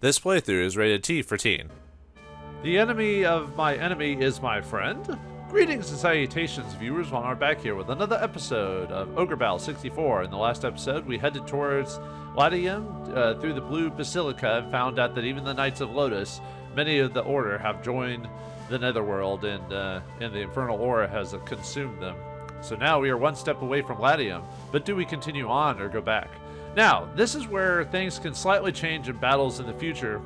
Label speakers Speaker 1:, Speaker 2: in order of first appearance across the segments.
Speaker 1: This playthrough is rated T for teen.
Speaker 2: The enemy of my enemy is my friend. Greetings and salutations, viewers. Well, we're back here with another episode of Ogre Battle 64. In the last episode, we headed towards Latium through the Blue Basilica and found out that even the Knights of Lotus, many of the Order, have joined the Netherworld, and the Infernal Aura has consumed them. So now we are one step away from Latium, but do we continue on or go back? Now, this is where things can slightly change in battles in the future.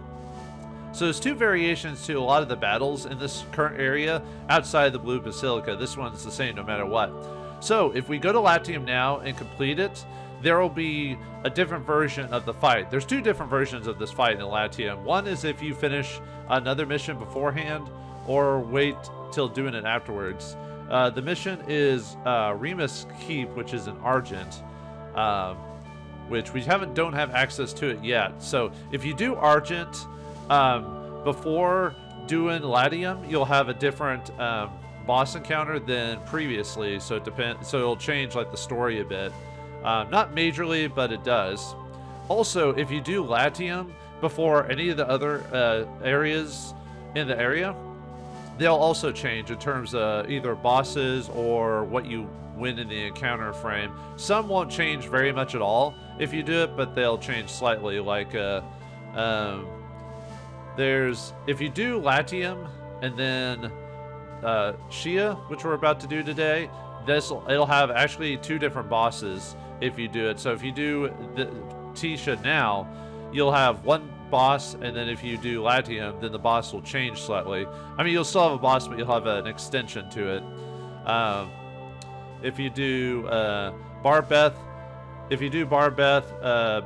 Speaker 2: So there's two variations to a lot of the battles in this current area outside the Blue Basilica. This one's the same no matter what. So if we go to Latium now and complete it, there will be a different version of the fight. There's two different versions of this fight in Latium. One is if you finish another mission beforehand or wait till doing it afterwards. The mission is Remus Keep, which is in Argent, which we don't have access to it yet. So if you do Argent before doing Latium, you'll have a different boss encounter than previously. So it depends. So it'll change like the story a bit, not majorly, but it does. Also, if you do Latium before any of the other areas in the area, they'll also change in terms of either bosses or what you win in the encounter frame. Some won't change very much at all if you do it, but they'll change slightly. Like if you do Latium and then Shia, which we're about to do today, it'll have actually two different bosses if you do it. So if you do the Tisha now, you'll have one boss, and then if you do Latium, then the boss will change slightly. I mean, you'll still have a boss, but you'll have an extension to it. If you do Barbeth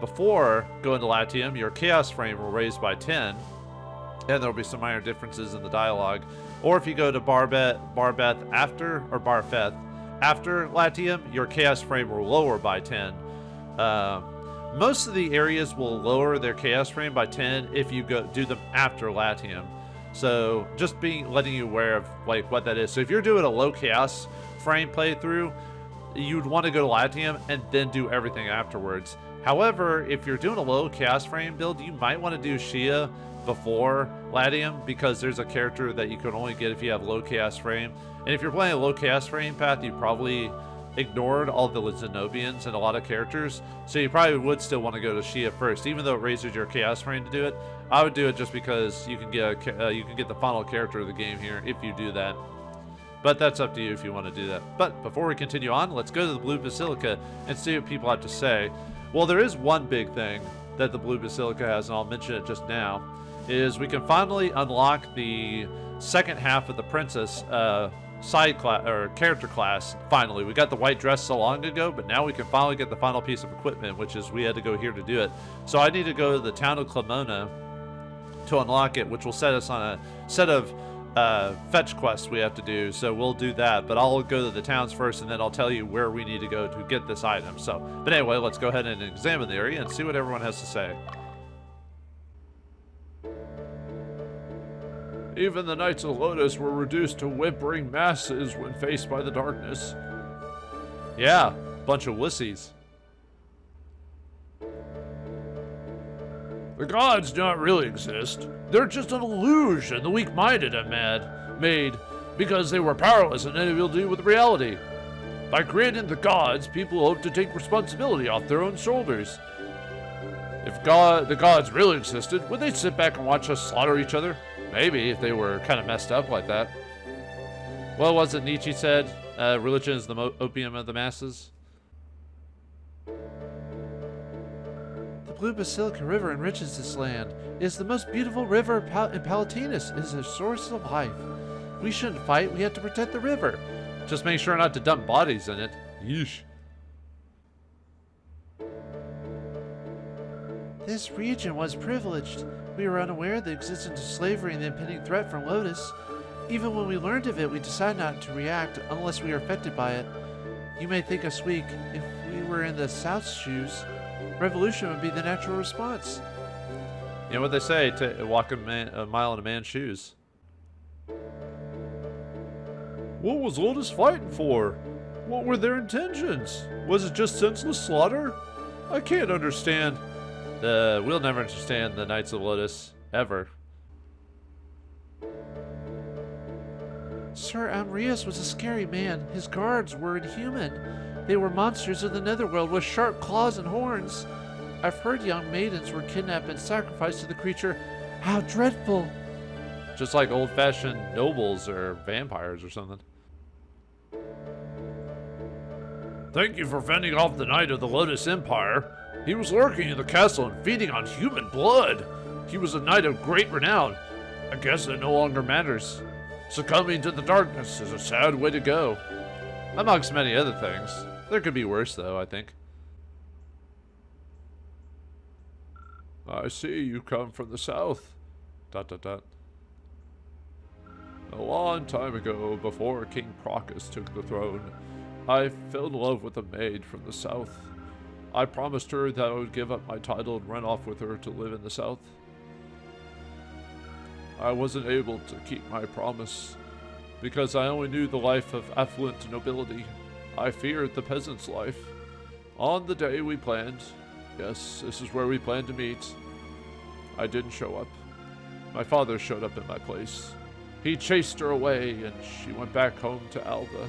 Speaker 2: before going to Latium, your Chaos frame will raise by 10, and there'll be some minor differences in the dialogue. Or if you go to Barbeth after Latium, your Chaos frame will lower by 10. Most of the areas will lower their Chaos frame by 10 if you do them after Latium. So just letting you aware of like what that is. So if you're doing a low Chaos frame playthrough, you'd want to go to Latium and then do everything afterwards. However, if you're doing a low Chaos frame build, you might want to do Shia before Latium, because there's a character that you can only get if you have low Chaos frame. And if you're playing a low Chaos frame path, you probably ignored all the Zenobians and a lot of characters, so you probably would still want to go to Shia first, even though it raises your Chaos frame to do it. I would do it just because you can get the final character of the game here if you do that. But that's up to you if you want to do that. But before we continue on, let's go to the Blue Basilica and see what people have to say. Well, there is one big thing that the Blue Basilica has, and I'll mention it just now, is we can finally unlock the second half of the princess side class or character class. Finally, we got the white dress so long ago, but now we can finally get the final piece of equipment, which is we had to go here to do it. So I need to go to the town of Clemona to unlock it, which will set us on a set of fetch quests we have to do. So we'll do that, but I'll go to the towns first, and then I'll tell you where we need to go to get this item. So, but anyway, let's go ahead and examine the area and see what everyone has to say. Even the Knights of Lotus were reduced to whimpering masses when faced by the darkness. Yeah, bunch of wussies. The gods do not really exist. They're just an illusion the weak-minded have made because they were powerless and unable to deal with reality. By creating the gods, people hope to take responsibility off their own shoulders. If the gods really existed, would they sit back and watch us slaughter each other? Maybe, if they were kind of messed up like that. What was it Nietzsche said? Religion is the opium of the masses. The Blue Basilica River enriches this land. It is the most beautiful river in Palatinus. It is a source of life. We shouldn't fight. We have to protect the river. Just make sure not to dump bodies in it. Yeesh. This region was privileged. We were unaware of the existence of slavery and the impending threat from Lotus. Even when we learned of it, we decided not to react unless we are affected by it. You may think us weak. If we were in the South's shoes, revolution would be the natural response. You know what they say, walk a mile in a man's shoes. What was Lotus fighting for? What were their intentions? Was it just senseless slaughter? I can't understand. We'll never understand the Knights of Lotus, ever.
Speaker 3: Sir Amrius was a scary man. His guards were inhuman. They were monsters of the netherworld with sharp claws and horns. I've heard young maidens were kidnapped and sacrificed to the creature. How dreadful!
Speaker 2: Just like old-fashioned nobles or vampires or something. Thank you for fending off the Knight of the Lotus Empire. He was lurking in the castle and feeding on human blood. He was a knight of great renown. I guess it no longer matters. Succumbing to the darkness is a sad way to go. Amongst many other things. There could be worse, though, I think. I see you come from the south. ... A long time ago, before King Procus took the throne, I fell in love with a maid from the south. I promised her that I would give up my title and run off with her to live in the south. I wasn't able to keep my promise, because I only knew the life of affluent nobility. I feared the peasant's life. On the day we planned, yes, this is where we planned to meet, I didn't show up. My father showed up in my place. He chased her away, and she went back home to Alba.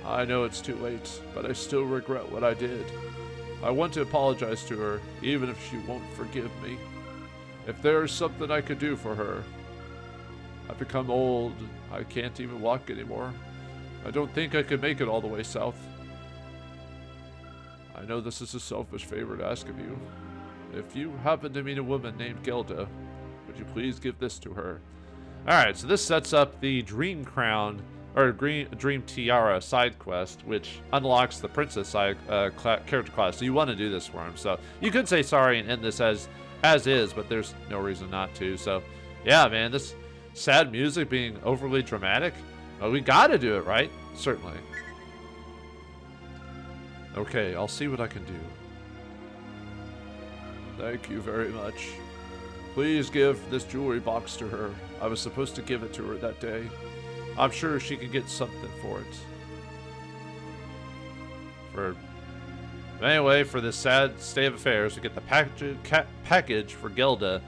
Speaker 2: I know it's too late, but I still regret what I did. I want to apologize to her, even if she won't forgive me. If there is something I could do for her. I've become old. I can't even walk anymore. I don't think I could make it all the way south. I know this is a selfish favor to ask of you. If you happen to meet a woman named Gelda, would you please give this to her? Alright, so this sets up the Dream Crown, or Dream Tiara side quest, which unlocks the Princess side character class. So you want to do this for him. So you could say sorry and end this as is, but there's no reason not to. So yeah, man, this sad music being overly dramatic, well, we gotta do it, right? Certainly. Okay, I'll see what I can do. Thank you very much. Please give this jewelry box to her. I was supposed to give it to her that day. I'm sure she can get something for it. Anyway, for this sad state of affairs, we get the package for Gelda.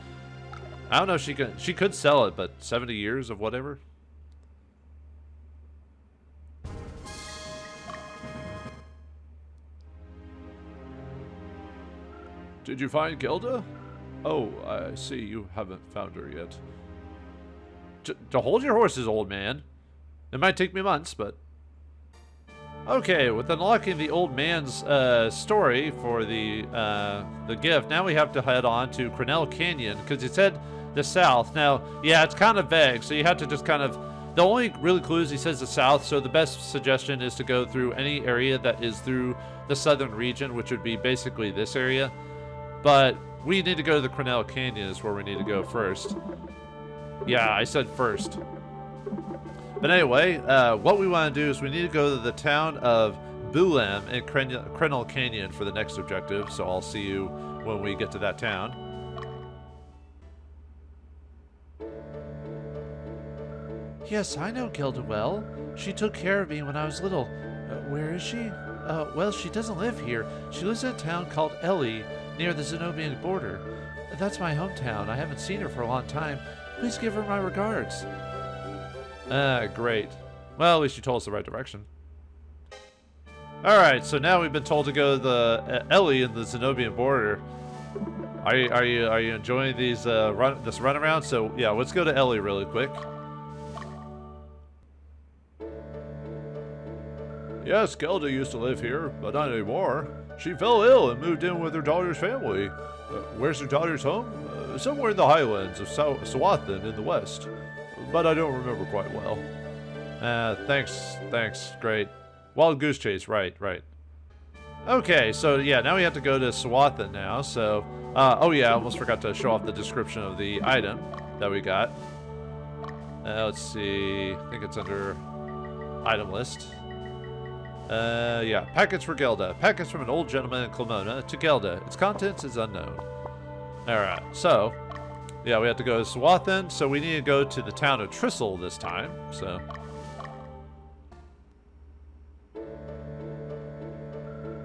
Speaker 2: I don't know if she could sell it, but 70 years of whatever. Did you find Gelda? Oh, I see you haven't found her yet. To hold your horses, old man. It might take me months, but... Okay, with unlocking the old man's story for the gift, now we have to head on to Crenell Canyon, because it said the south. Now, yeah, it's kind of vague, so you have to just kind of... The only really clue is he says the south, so the best suggestion is to go through any area that is through the southern region, which would be basically this area. But we need to go to the Crenell Canyon is where we need to go first. Yeah, I said first. But anyway, what we want to do is we need to go to the town of Boulem in Crenell Canyon for the next objective. So I'll see you when we get to that town.
Speaker 3: Yes, I know Gelda well. She took care of me when I was little. Where is she? Well, she doesn't live here. She lives in a town called Ellie, near the Zenobian border. That's my hometown. I haven't seen her for a long time. Please give her my regards.
Speaker 2: Great. Well, at least you told us the right direction. Alright, so now we've been told to go to the Ellie in the Zenobian border. Are you enjoying these this runaround? So yeah, let's go to Ellie really quick. Yes, Gelda used to live here, but not anymore. She fell ill and moved in with her daughter's family. Where's her daughter's home? Somewhere in the highlands of Sawathan in the west. But I don't remember quite well. Thanks, great. Wild Goose Chase, right. Okay, so yeah, now we have to go to Sawathan now, so... oh yeah, I almost forgot to show off the description of the item that we got. Let's see, I think it's under item list. Yeah, package for Gelda. Package from an old gentleman in Clemona to Gelda. Its contents is unknown. Alright, so... Yeah, we have to go to Sawathan, so we need to go to the town of Tristle this time, so...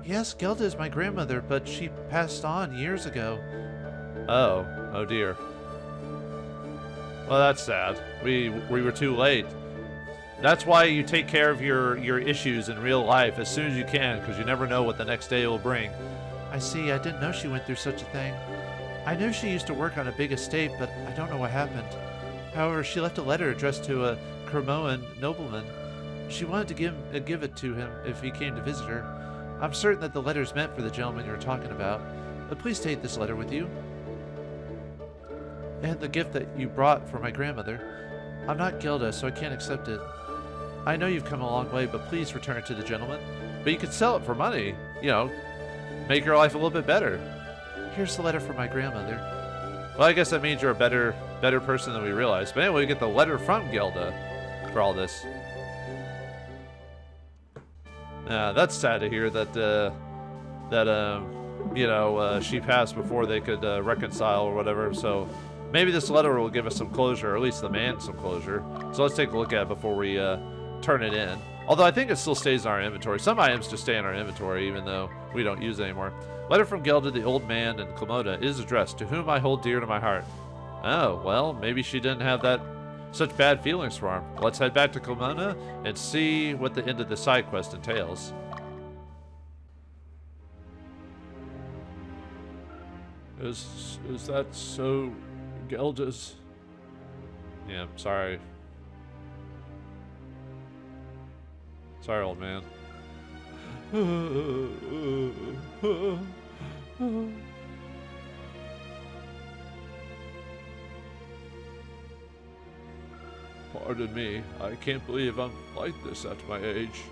Speaker 3: Yes, Gelda is my grandmother, but she passed on years ago.
Speaker 2: Oh dear. Well, that's sad. We were too late. That's why you take care of your issues in real life as soon as you can, because you never know what the next day will bring.
Speaker 3: I see. I didn't know she went through such a thing. I knew she used to work on a big estate, but I don't know what happened. However, she left a letter addressed to a Cromoan nobleman. She wanted to give it to him if he came to visit her. I'm certain that the letter is meant for the gentleman you're talking about. But please take this letter with you. And the gift that you brought for my grandmother. I'm not Gelda, so I can't accept it. I know you've come a long way, but please return it to the gentleman.
Speaker 2: But you could sell it for money, you know, make your life a little bit better.
Speaker 3: Here's the letter from my grandmother.
Speaker 2: Well, I guess that means you're a better person than we realized. But anyway, we get the letter from Gelda for all this. That's sad to hear that she passed before they could reconcile or whatever. So maybe this letter will give us some closure, or at least the man some closure. So let's take a look at it before we turn it in. Although I think it still stays in our inventory. Some items just stay in our inventory even though we don't use it anymore. Letter from Gelda, the old man, and Clemona is addressed, to whom I hold dear to my heart. Oh, well, maybe she didn't have such bad feelings for him. Let's head back to Clemona and see what the end of the side quest entails.
Speaker 1: Is that so, Gelda's?
Speaker 2: Yeah, sorry. Sorry, old man.
Speaker 1: Pardon me, I can't believe I'm like this at my age.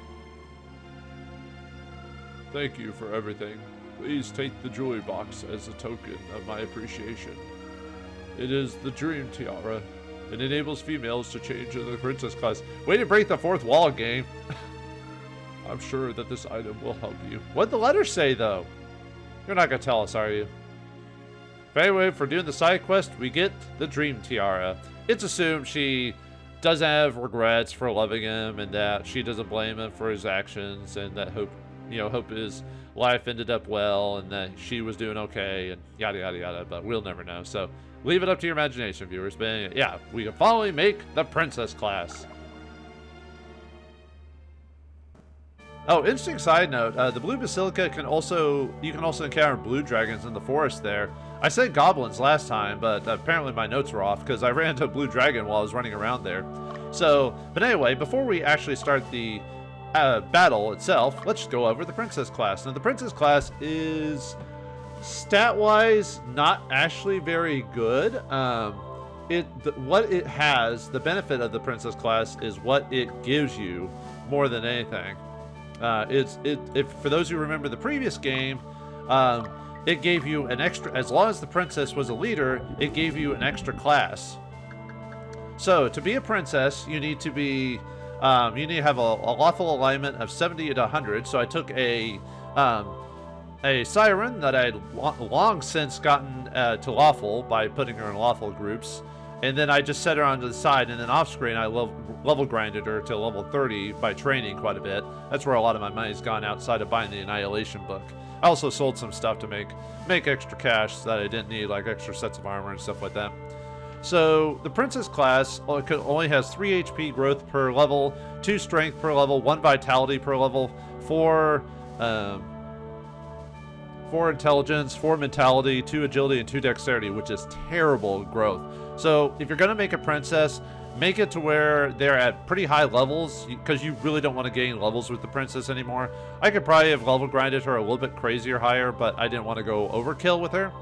Speaker 1: Thank you for everything. Please take the jewelry box as a token of my appreciation. It is the Dream Tiara. It enables females to change into the princess class.
Speaker 2: Way to break the fourth wall, game.
Speaker 1: I'm sure that this item will help you.
Speaker 2: What'd the letter say, though? You're not gonna tell us, are you? But anyway, for doing the side quest, we get the Dream Tiara. It's assumed she doesn't have regrets for loving him, and that she doesn't blame him for his actions, and that Hope his life ended up well, and that she was doing okay, and yada yada yada. But we'll never know. So leave it up to your imagination, viewers. But yeah, we can finally make the princess class. Oh, interesting side note, the blue basilica you can also encounter blue dragons in the forest there. I said goblins last time, but apparently my notes were off because I ran into a blue dragon while I was running around there. So, but anyway, before we actually start the battle itself, let's just go over the princess class. Now, the princess class is stat-wise not actually very good. What it has, the benefit of the princess class is what it gives you more than anything. For those who remember the previous game, it gave you an extra, as long as the princess was a leader, it gave you an extra class. So to be a princess, you need to have a lawful alignment of 70 to 100. So I took a siren that I had long since gotten to lawful by putting her in lawful groups. And then I just set her onto the side, and then off screen I level grinded her to level 30 by training quite a bit. That's where a lot of my money's gone outside of buying the Annihilation book. I also sold some stuff to make extra cash that I didn't need, like extra sets of armor and stuff like that. So the princess class only has 3 HP growth per level, 2 strength per level, 1 vitality per level, 4 intelligence, 4 mentality, 2 agility, and 2 dexterity, which is terrible growth. So if you're going to make a princess, make it to where they're at pretty high levels, because you really don't want to gain levels with the princess anymore. I could probably have level grinded her a little bit crazier higher, but I didn't want to go overkill with her.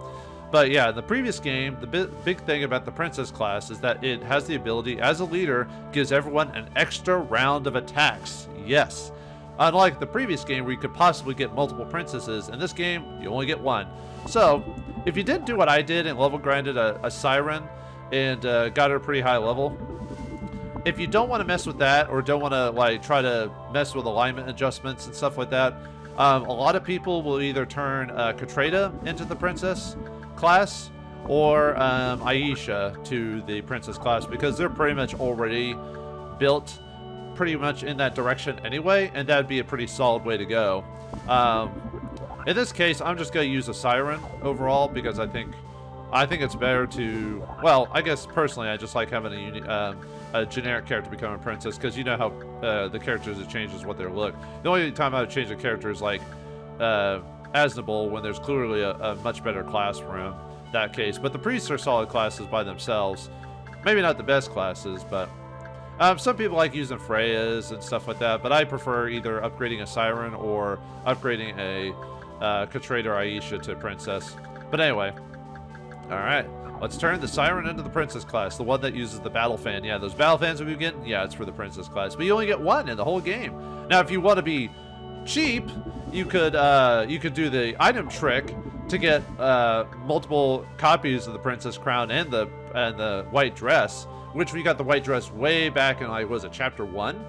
Speaker 2: But yeah, in the previous game, the big thing about the princess class is that it has the ability, as a leader, gives everyone an extra round of attacks. Yes. Unlike the previous game where you could possibly get multiple princesses, in this game, you only get one. So, if you didn't do what I did and level grinded a siren and got her a pretty high level, if you don't want to mess with that, or don't want to try to mess with alignment adjustments and stuff like that, a lot of people will either turn Katreda into the princess class, or Aisha to the princess class, because they're pretty much already built pretty much in that direction anyway, and that'd be a pretty solid way to go. In this case, I'm just going to use a siren overall because I think it's better to, well, I guess personally I just like having a generic character become a princess because you know how the characters, it changes what they look. The only time I would change a character is like Aznable when there's clearly a much better class for him, that case. But the priests are solid classes by themselves. Maybe not the best classes, but some people like using Freyas and stuff like that, but I prefer either upgrading a siren or upgrading a Catrade or Aisha to princess. But anyway, alright, let's turn the siren into the princess class, the one that uses the battle fan. Yeah, those battle fans we've been getting, yeah, it's for the princess class, but you only get one in the whole game. Now, if you want to be cheap, you could do the item trick to get multiple copies of the princess crown and the white dress, which we got the white dress way back in, like, was it chapter 1?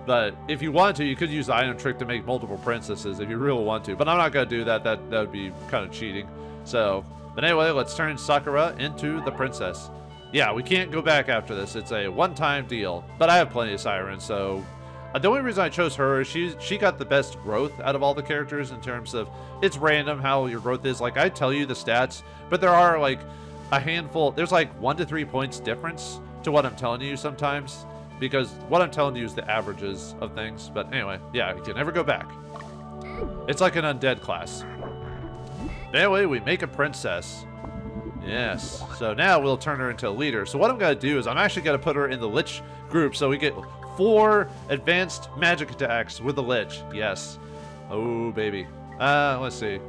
Speaker 2: But if you want to, you could use the item trick to make multiple princesses if you really want to. But I'm not going to do that. That would be kind of cheating. So, but anyway, let's turn Sakura into the princess. Yeah, we can't go back after this. It's a one-time deal. But I have plenty of sirens, so the only reason I chose her is she got the best growth out of all the characters in terms of it's random how your growth is. Like, I tell you the stats, but there are like a handful. There's like 1 to 3 points difference to what I'm telling you sometimes, because what I'm telling you is the averages of things. But anyway, yeah, you can never go back. It's like an undead class. Anyway, we make a princess. Yes. So now we'll turn her into a leader. So what I'm going to do is I'm actually going to put her in the Lich group so we get 4 advanced magic attacks with the Lich. Yes. Oh, baby. Let's see.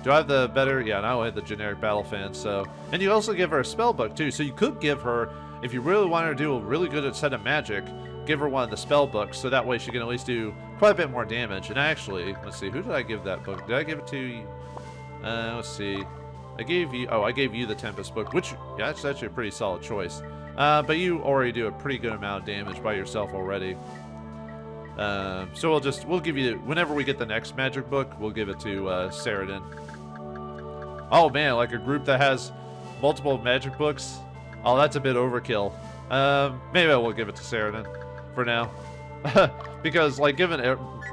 Speaker 2: Do I have the better? Yeah, I only have the generic battle fan, so. And you also give her a spell book, too. So you could give her, if you really want her to do a really good set of magic, give her one of the spell books, so that way she can at least do quite a bit more damage. And actually, let's see, who did I give that book? Did I give it to you? Let's see. I gave you the Tempest book, which, yeah, that's actually a pretty solid choice. But you already do a pretty good amount of damage by yourself already. So we'll give you, whenever we get the next magic book, we'll give it to Saradin. Oh man, like a group that has multiple magic books? Oh, that's a bit overkill. Maybe I will give it to Saradin for now. Because, like, given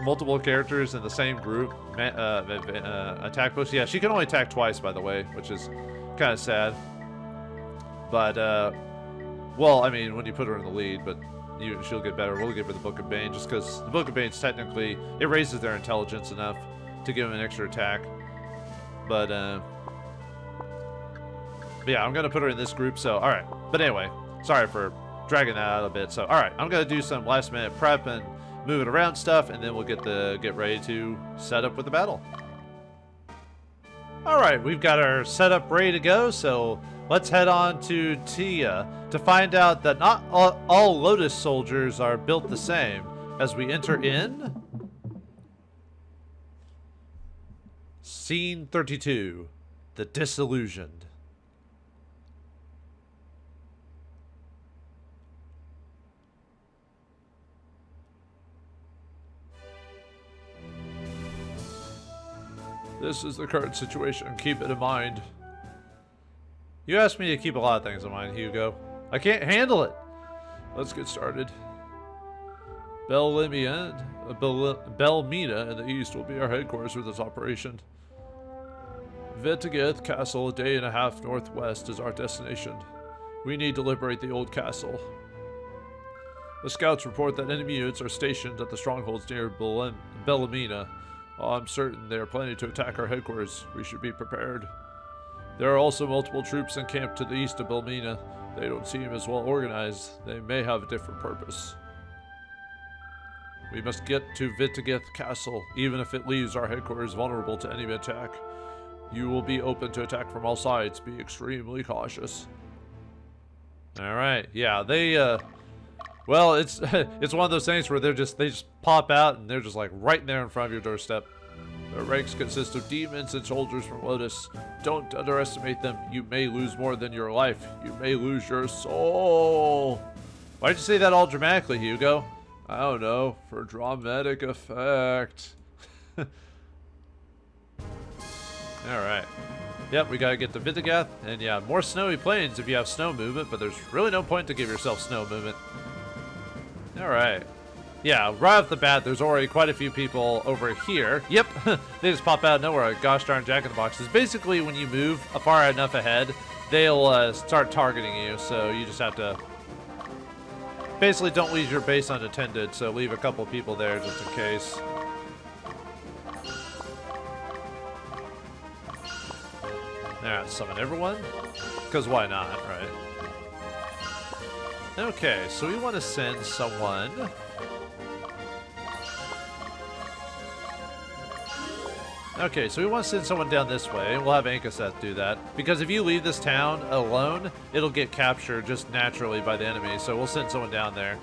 Speaker 2: multiple characters in the same group, attack books, yeah, she can only attack twice, by the way, which is kind of sad. But, well, I mean, when you put her in the lead, but she'll get better. We'll give her the Book of Bane, just because the Book of Bane's technically, it raises their intelligence enough to give them an extra attack. But yeah, I'm going to put her in this group, so, alright. But anyway, sorry for dragging that out a bit. So, alright, I'm going to do some last minute prep and moving around stuff, and then we'll get ready to set up with the battle. Alright, we've got our setup ready to go, so let's head on to Tia to find out that not all Lotus soldiers are built the same as we enter in Scene 32, The Disillusioned.
Speaker 1: This is the current situation. Keep it in mind.
Speaker 2: You asked me to keep a lot of things in mind, Hugo. I can't handle it.
Speaker 1: Let's get started. Belmina in the east will be our headquarters for this operation. Vitigith Castle, a day and a half northwest, is our destination. We need to liberate the old castle. The scouts report that enemy units are stationed at the strongholds near Belmina. I'm certain they are planning to attack our headquarters. We should be prepared. There are also multiple troops encamped to the east of Belmina. They don't seem as well organized. They may have a different purpose. We must get to Vitigith Castle, even if it leaves our headquarters vulnerable to enemy attack. You will be open to attack from all sides. Be extremely cautious.
Speaker 2: Alright, yeah, they, well, it's it's one of those things where they just pop out and they're just like right there in front of your doorstep.
Speaker 1: Their ranks consist of demons and soldiers from Lotus. Don't underestimate them. You may lose more than your life. You may lose your soul.
Speaker 2: Why'd you say that all dramatically, Hugo?
Speaker 1: I don't know, for dramatic effect.
Speaker 2: Alright. Yep, we gotta get to Vitigith, and yeah, more snowy plains if you have snow movement, but there's really no point to give yourself snow movement. Alright. yeah, right off the bat, there's already quite a few people over here. Yep, they just pop out of nowhere. Gosh darn jack-in-the-boxes. Basically, when you move far enough ahead, they'll start targeting you, so you just have to... Basically, don't leave your base unattended, so leave a couple people there just in case. Alright, summon everyone. Because why not, right? Okay, so we want to send someone... Okay, so we want to send someone down this way. We'll have Ankaseth do that. Because if you leave this town alone, it'll get captured just naturally by the enemy. So we'll send someone down there.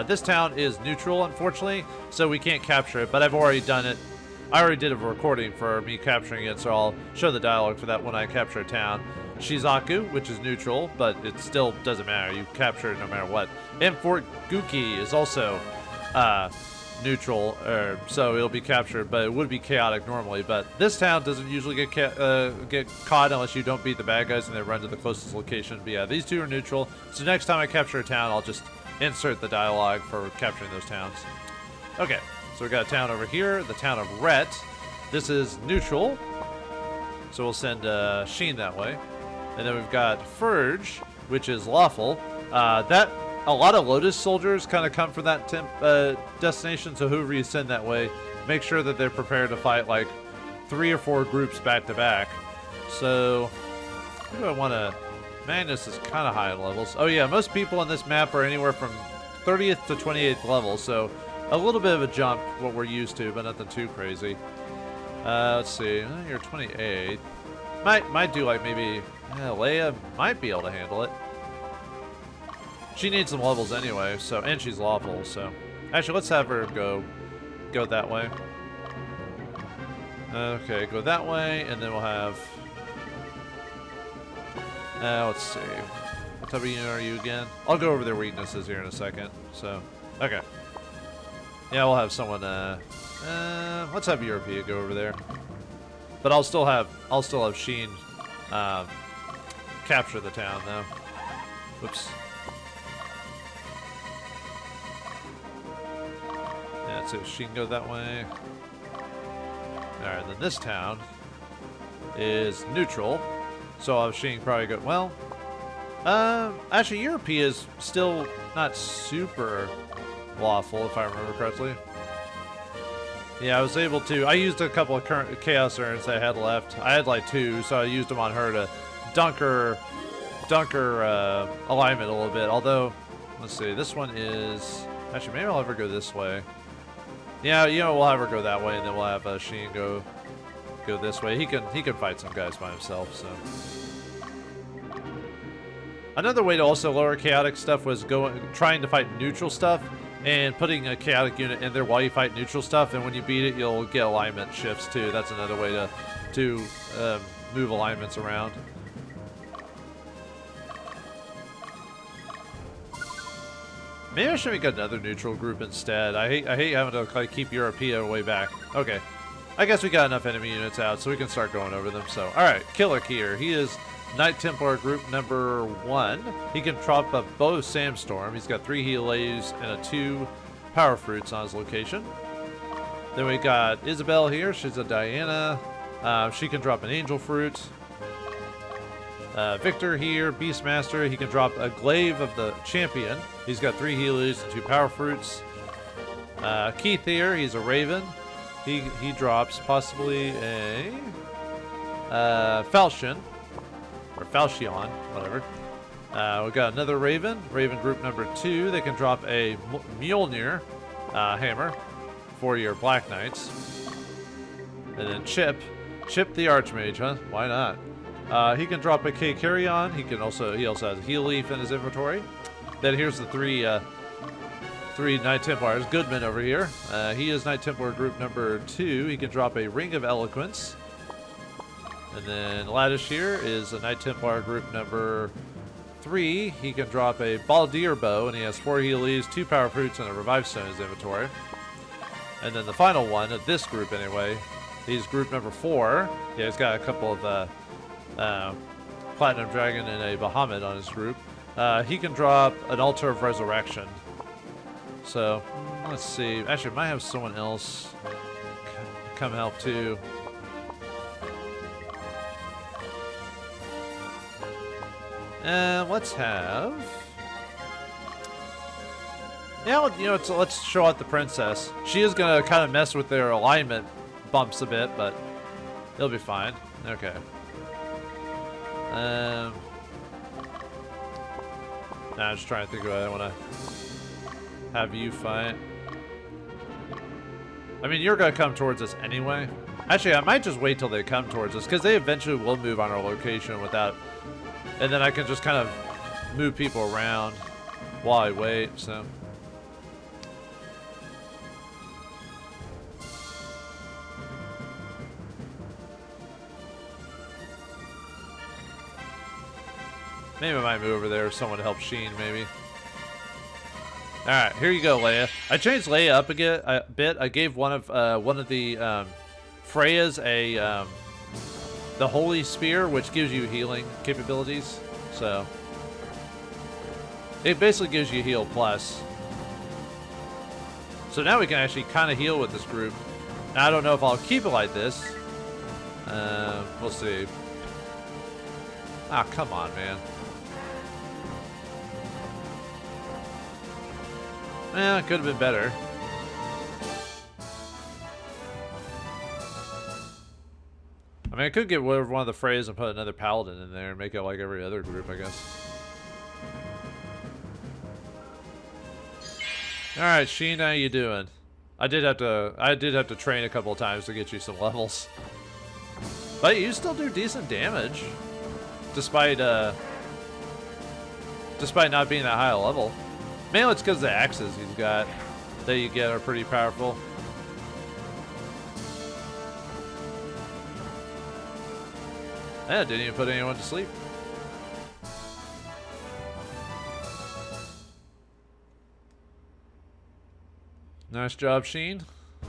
Speaker 2: This town is neutral, unfortunately, so we can't capture it. But I've already done it. I already did a recording for me capturing it, so I'll show the dialogue for that when I capture a town. Shizaku, which is neutral, but it still doesn't matter. You capture it no matter what. And Fort Guki is also... neutral, so it'll be captured, but it would be chaotic normally. But this town doesn't usually get caught unless you don't beat the bad guys and they run to the closest location. But yeah, these two are neutral. So next time I capture a town, I'll just insert the dialogue for capturing those towns. Okay, so we got a town over here, the town of Rhett. This is neutral, so we'll send Sheen that way. And then we've got Furge, which is lawful. A lot of Lotus soldiers kind of come from that destination, so whoever you send that way, make sure that they're prepared to fight like 3 or 4 groups back to back. So, who do I want to... Magnus is kind of high in levels. Oh yeah, most people on this map are anywhere from 30th to 28th level, so a little bit of a jump, what we're used to, but nothing too crazy. Let's see, you're 28th. Might do like maybe... Leia might be able to handle it. She needs some levels anyway, so, and she's lawful, so. Actually, let's have her go that way. Okay, go that way, and then we'll have... let's see. What type of unit are you again? I'll go over their weaknesses here in a second, so. Okay. Yeah, we'll have someone, let's have Europea go over there. But I'll still have Sheen, capture the town, though. Whoops. So she can go that way. Alright, then this town is neutral. So she can probably go... Well, actually, Europe is still not super lawful, if I remember correctly. Yeah, I was able to... I used a couple of current Chaos Urns that I had left. I had like 2, so I used them on her to dunk her alignment a little bit. Although, let's see, this one is... Actually, maybe I'll have her go this way. Yeah, you know, we'll have her go that way, and then we'll have Sheen go this way. He can fight some guys by himself. So another way to also lower chaotic stuff was trying to fight neutral stuff and putting a chaotic unit in there while you fight neutral stuff. And when you beat it, you'll get alignment shifts too. That's another way to move alignments around. Maybe I should make another neutral group instead. I hate having to like, keep Europea way back. Okay. I guess we got enough enemy units out, so we can start going over them. So, alright, Killer here. He is Knight Templar group number 1. He can drop a bow of Sandstorm. He's got 3 Healays and 2 Power Fruits on his location. Then we got Isabel here. She's a Diana. She can drop an Angel Fruit. Victor here, Beastmaster. He can drop a Glaive of the Champion. He's got 3 Healers and 2 Power Fruits. Keith here, he's a Raven. He drops possibly a Falchion. Or Falchion, whatever. We got another Raven. Raven group number 2. They can drop a Mjolnir hammer for your Black Knights. And then Chip the Archmage, huh? Why not? He can drop a K Carrion. He also has a Heal Leaf in his inventory. Then here's the three Knight Templars. Goodman over here. He is Knight Templar group number 2. He can drop a Ring of Eloquence. And then Laddish here is a Knight Templar group number 3. He can drop a Baldir Bow, and he has 4 Healies, 2 Power Fruits, and a Revive Stone in his inventory. And then the final one of this group anyway, he's group number 4. Yeah, he's got a couple of Platinum Dragon and a Bahamut on his group. He can drop an Altar of Resurrection. So, let's see. Actually, I might have someone else come help too. And let's have... Yeah, you know, let's show out the princess. She is going to kind of mess with their alignment bumps a bit, but it'll be fine. Okay. Nah, I'm just trying to think of what I want to have you fight. I mean, you're going to come towards us anyway. Actually, I might just wait till they come towards us, because they eventually will move on our location without... And then I can just kind of move people around while I wait, so... Maybe I might move over there, someone to help Sheen, maybe. Alright, here you go, Leia. I changed Leia up a bit. I gave one of the Freya's the Holy Spear, which gives you healing capabilities. So it basically gives you heal plus. So now we can actually kind of heal with this group. Now I don't know if I'll keep it like this. We'll see. Ah, come on, man. Yeah, it could have been better. I mean, I could get rid of one of the Freys and put another Paladin in there and make it like every other group, I guess. Alright, Sheen, how you doing? I did have to train a couple of times to get you some levels. But you still do decent damage. Despite not being that high a level. Mainly it's because the axes he's got that you get are pretty powerful. Yeah, didn't even put anyone to sleep. Nice job, Sheen.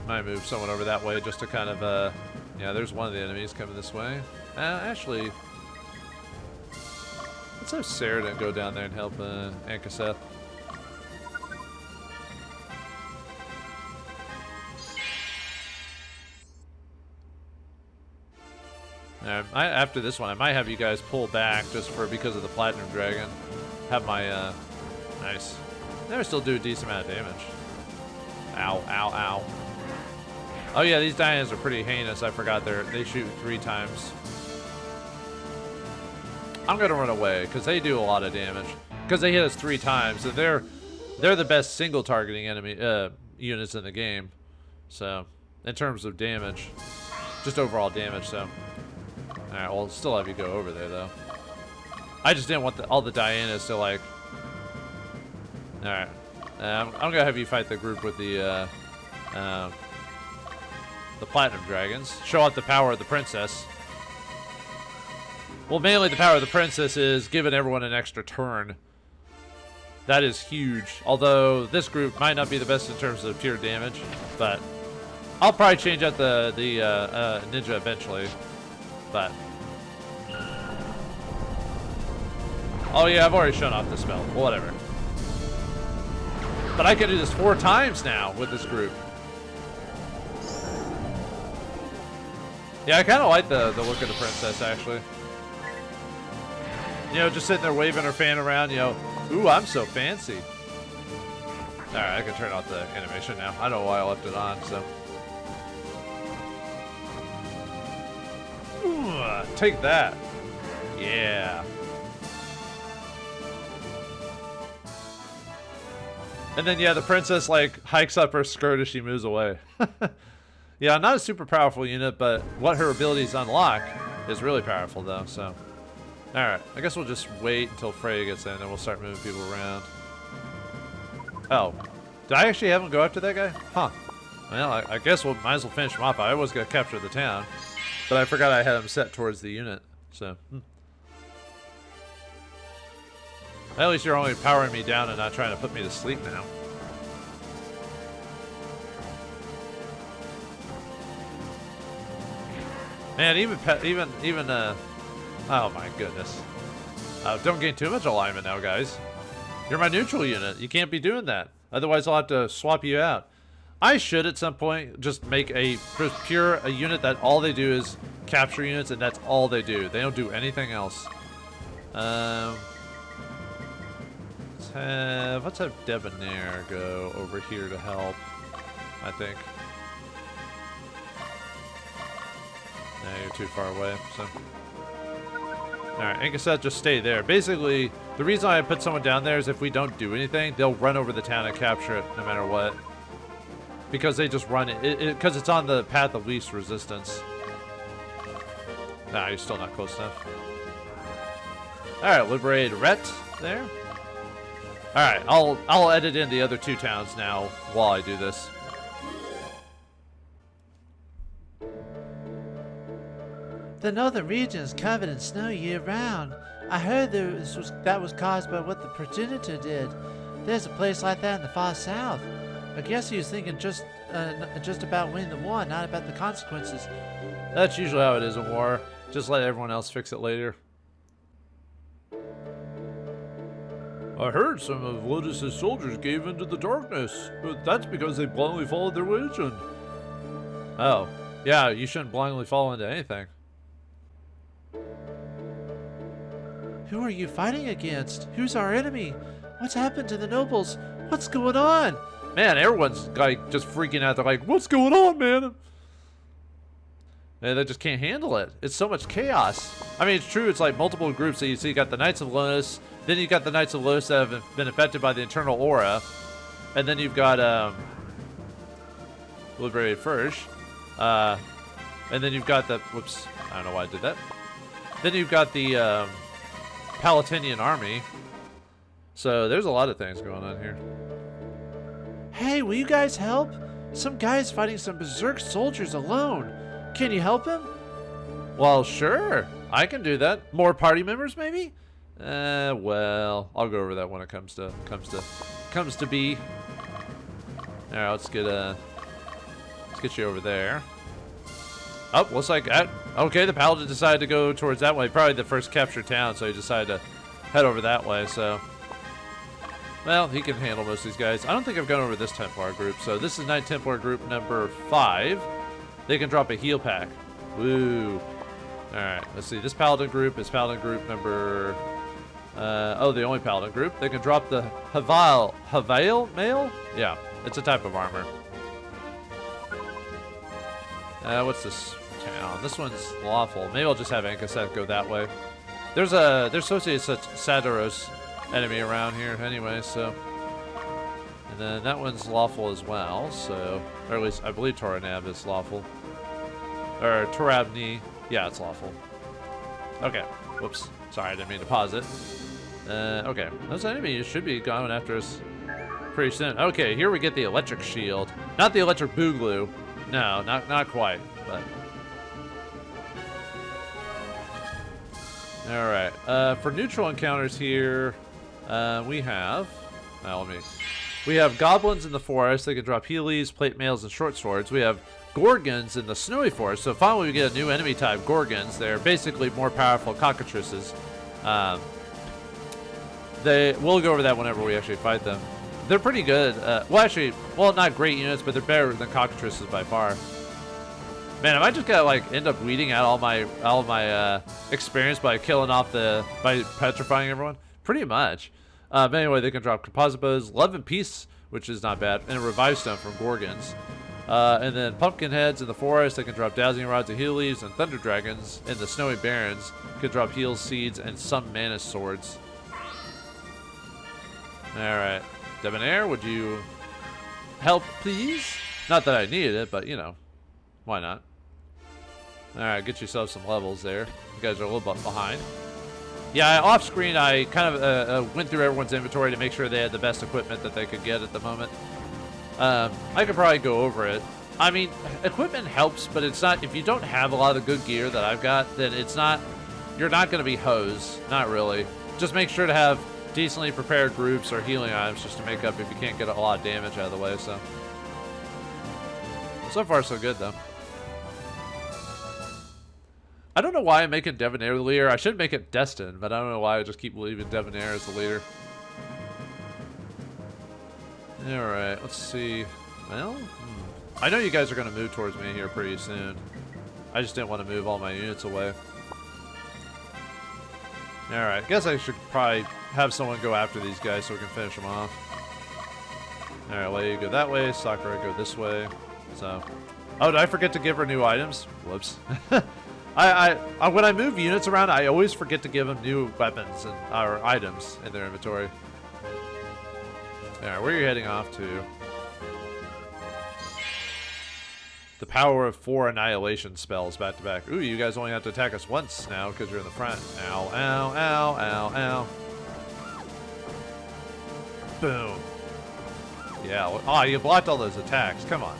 Speaker 2: Might move someone over that way just to kind of, yeah, there's one of the enemies coming this way. Actually, let's have Sarah go down there and help Ankaseth. After this one, I might have you guys pull back just because of the Platinum Dragon. Have my, nice. They still do a decent amount of damage. Ow, ow, ow. Oh yeah, these Dianas are pretty heinous. I forgot they shoot 3 times. I'm gonna run away, because they do a lot of damage. Because they hit us 3 times, and they're the best single targeting enemy units in the game. So, in terms of damage. Just overall damage, so. Alright, well, still have you go over there, though. I just didn't want all the Dianas to, like... Alright. I'm gonna have you fight the group with the Platinum Dragons. Show out the power of the Princess. Well, mainly the power of the Princess is giving everyone an extra turn. That is huge. Although, this group might not be the best in terms of pure damage, but... I'll probably change out the Ninja eventually. But... Oh yeah, I've already shown off the spell. Well, whatever. But I can do this 4 times now with this group. Yeah, I kind of like the look of the Princess, actually. You know, just sitting there waving her fan around, you know. Ooh, I'm so fancy. Alright, I can turn off the animation now. I don't know why I left it on, so. Ooh, take that. Yeah. And then, yeah, the Princess, like, hikes up her skirt as she moves away. Yeah, not a super powerful unit, but what her abilities unlock is really powerful, though, so. Alright, I guess we'll just wait until Freya gets in, and we'll start moving people around. Oh. Did I actually have him go after that guy? Huh. Well, I guess we might as well finish him off. I was going to capture the town, but I forgot I had him set towards the unit, so. At least you're only powering me down and not trying to put me to sleep now. Man, oh my goodness. Don't gain too much alignment now, guys. You're my neutral unit. You can't be doing that. Otherwise, I'll have to swap you out. I should at some point just make a unit that all they do is capture units, and that's all they do. They don't do anything else. Let's have Debonair go over here to help, I think. Nah, you're too far away, so. Alright, Incaset, just stay there. Basically, the reason I put someone down there is if we don't do anything, they'll run over the town and capture it no matter what. Because they just run it, because it's on the path of least resistance. Nah, you're still not close enough. Alright, liberate Ret there. Alright, I'll edit in the other 2 towns now while I do this.
Speaker 3: The northern region is covered in snow year-round. I heard that was caused by what the progenitor did. There's a place like that in the far south. I guess he was thinking just about winning the war, not about the consequences.
Speaker 2: That's usually how it is in war. Just let everyone else fix it later. I heard some of Lotus's soldiers gave into the darkness, but that's because they blindly followed their religion. Oh, yeah, you shouldn't blindly fall into anything.
Speaker 3: Who are you fighting against? Who's our enemy? What's happened to the nobles? What's going on?
Speaker 2: Man, everyone's like just freaking out. They're like, "What's going on, man?" And they just can't handle it. It's so much chaos. I mean, it's true. It's like multiple groups. So you got the Knights of Lotus. Then you got the Knights of Lotus that have been affected by the internal aura, and then you've got Liberated First, and then you've got the whoops. I don't know why I did that. Then you've got the Palatinian army. So there's a lot of things going on here.
Speaker 3: Hey, will you guys help? Some guy's fighting some berserk soldiers alone. Can you help him?
Speaker 2: Well, sure. I can do that. More party members, maybe? Well, I'll go over that when it comes to be. All right, let's get you over there. Oh, looks like okay. The paladin decided to go towards that way. Probably the first captured town, so he decided to head over that way. So. Well, he can handle most of these guys. I don't think I've gone over this Templar group. So this is Knight Templar group number 5. They can drop a heal pack. Woo. Alright, let's see. This Paladin group is Paladin group number... the only Paladin group. They can drop the Havail mail? Yeah, it's a type of armor. What's this town? This one's lawful. Maybe I'll just have Ankaset go that way. There's supposed to be such Sadaros enemy around here anyway, so. And then that one's lawful as well, so. Or at least I believe Toranab is lawful. Or Torabni. Yeah, it's lawful. Okay. Whoops. Sorry, I didn't mean to pause it. Okay. Those enemies should be going after us pretty soon. Okay, here we get the electric shield. Not the electric boogaloo. No, not quite, but. Alright. For neutral encounters here, we have goblins in the forest. They can drop healies, plate mails, and short swords. We have gorgons in the snowy forest. So finally we get a new enemy type, gorgons. They're basically more powerful cockatrices. We'll go over that whenever we actually fight them. They're pretty good. Well, not great units, but they're better than cockatrices by far. Man, am I just gonna like end up weeding out all my experience by by petrifying everyone? Pretty much. But anyway, they can drop composite bows, love and peace, which is not bad, and a revive stone from gorgons. And then pumpkin heads in the forest. They can drop dazzling rods of heal leaves, and thunder dragons in the snowy barrens can drop heals, seeds, and some mana swords. All right, Debonair, would you help, please? Not that I needed it, but you know, why not? All right, get yourself some levels there. You guys are a little bit behind. Yeah, off screen, I kind of went through everyone's inventory to make sure they had the best equipment that they could get at the moment. I could probably go over it. I mean, equipment helps, but it's not, if you don't have a lot of good gear that I've got, then you're not going to be hosed. Not really. Just make sure to have decently prepared groups or healing items just to make up if you can't get a lot of damage out of the way, so. So far, so good, though. I don't know why I'm making Debonair the leader. I should make it Destin, but I don't know why I just keep leaving Debonair as the leader. Alright, let's see. Well, I know you guys are going to move towards me here pretty soon. I just didn't want to move all my units away. Alright, guess I should probably have someone go after these guys so we can finish them off. Alright, well, you go that way, Sakura go this way. So, oh, did I forget to give her new items? Whoops. When I move units around, I always forget to give them new weapons and or items in their inventory. Alright, where are you heading off to? The power of 4 annihilation spells back to back. Ooh, you guys only have to attack us once now because you're in the front. Ow, ow, ow, ow, ow. Boom. Yeah, oh, you blocked all those attacks. Come on.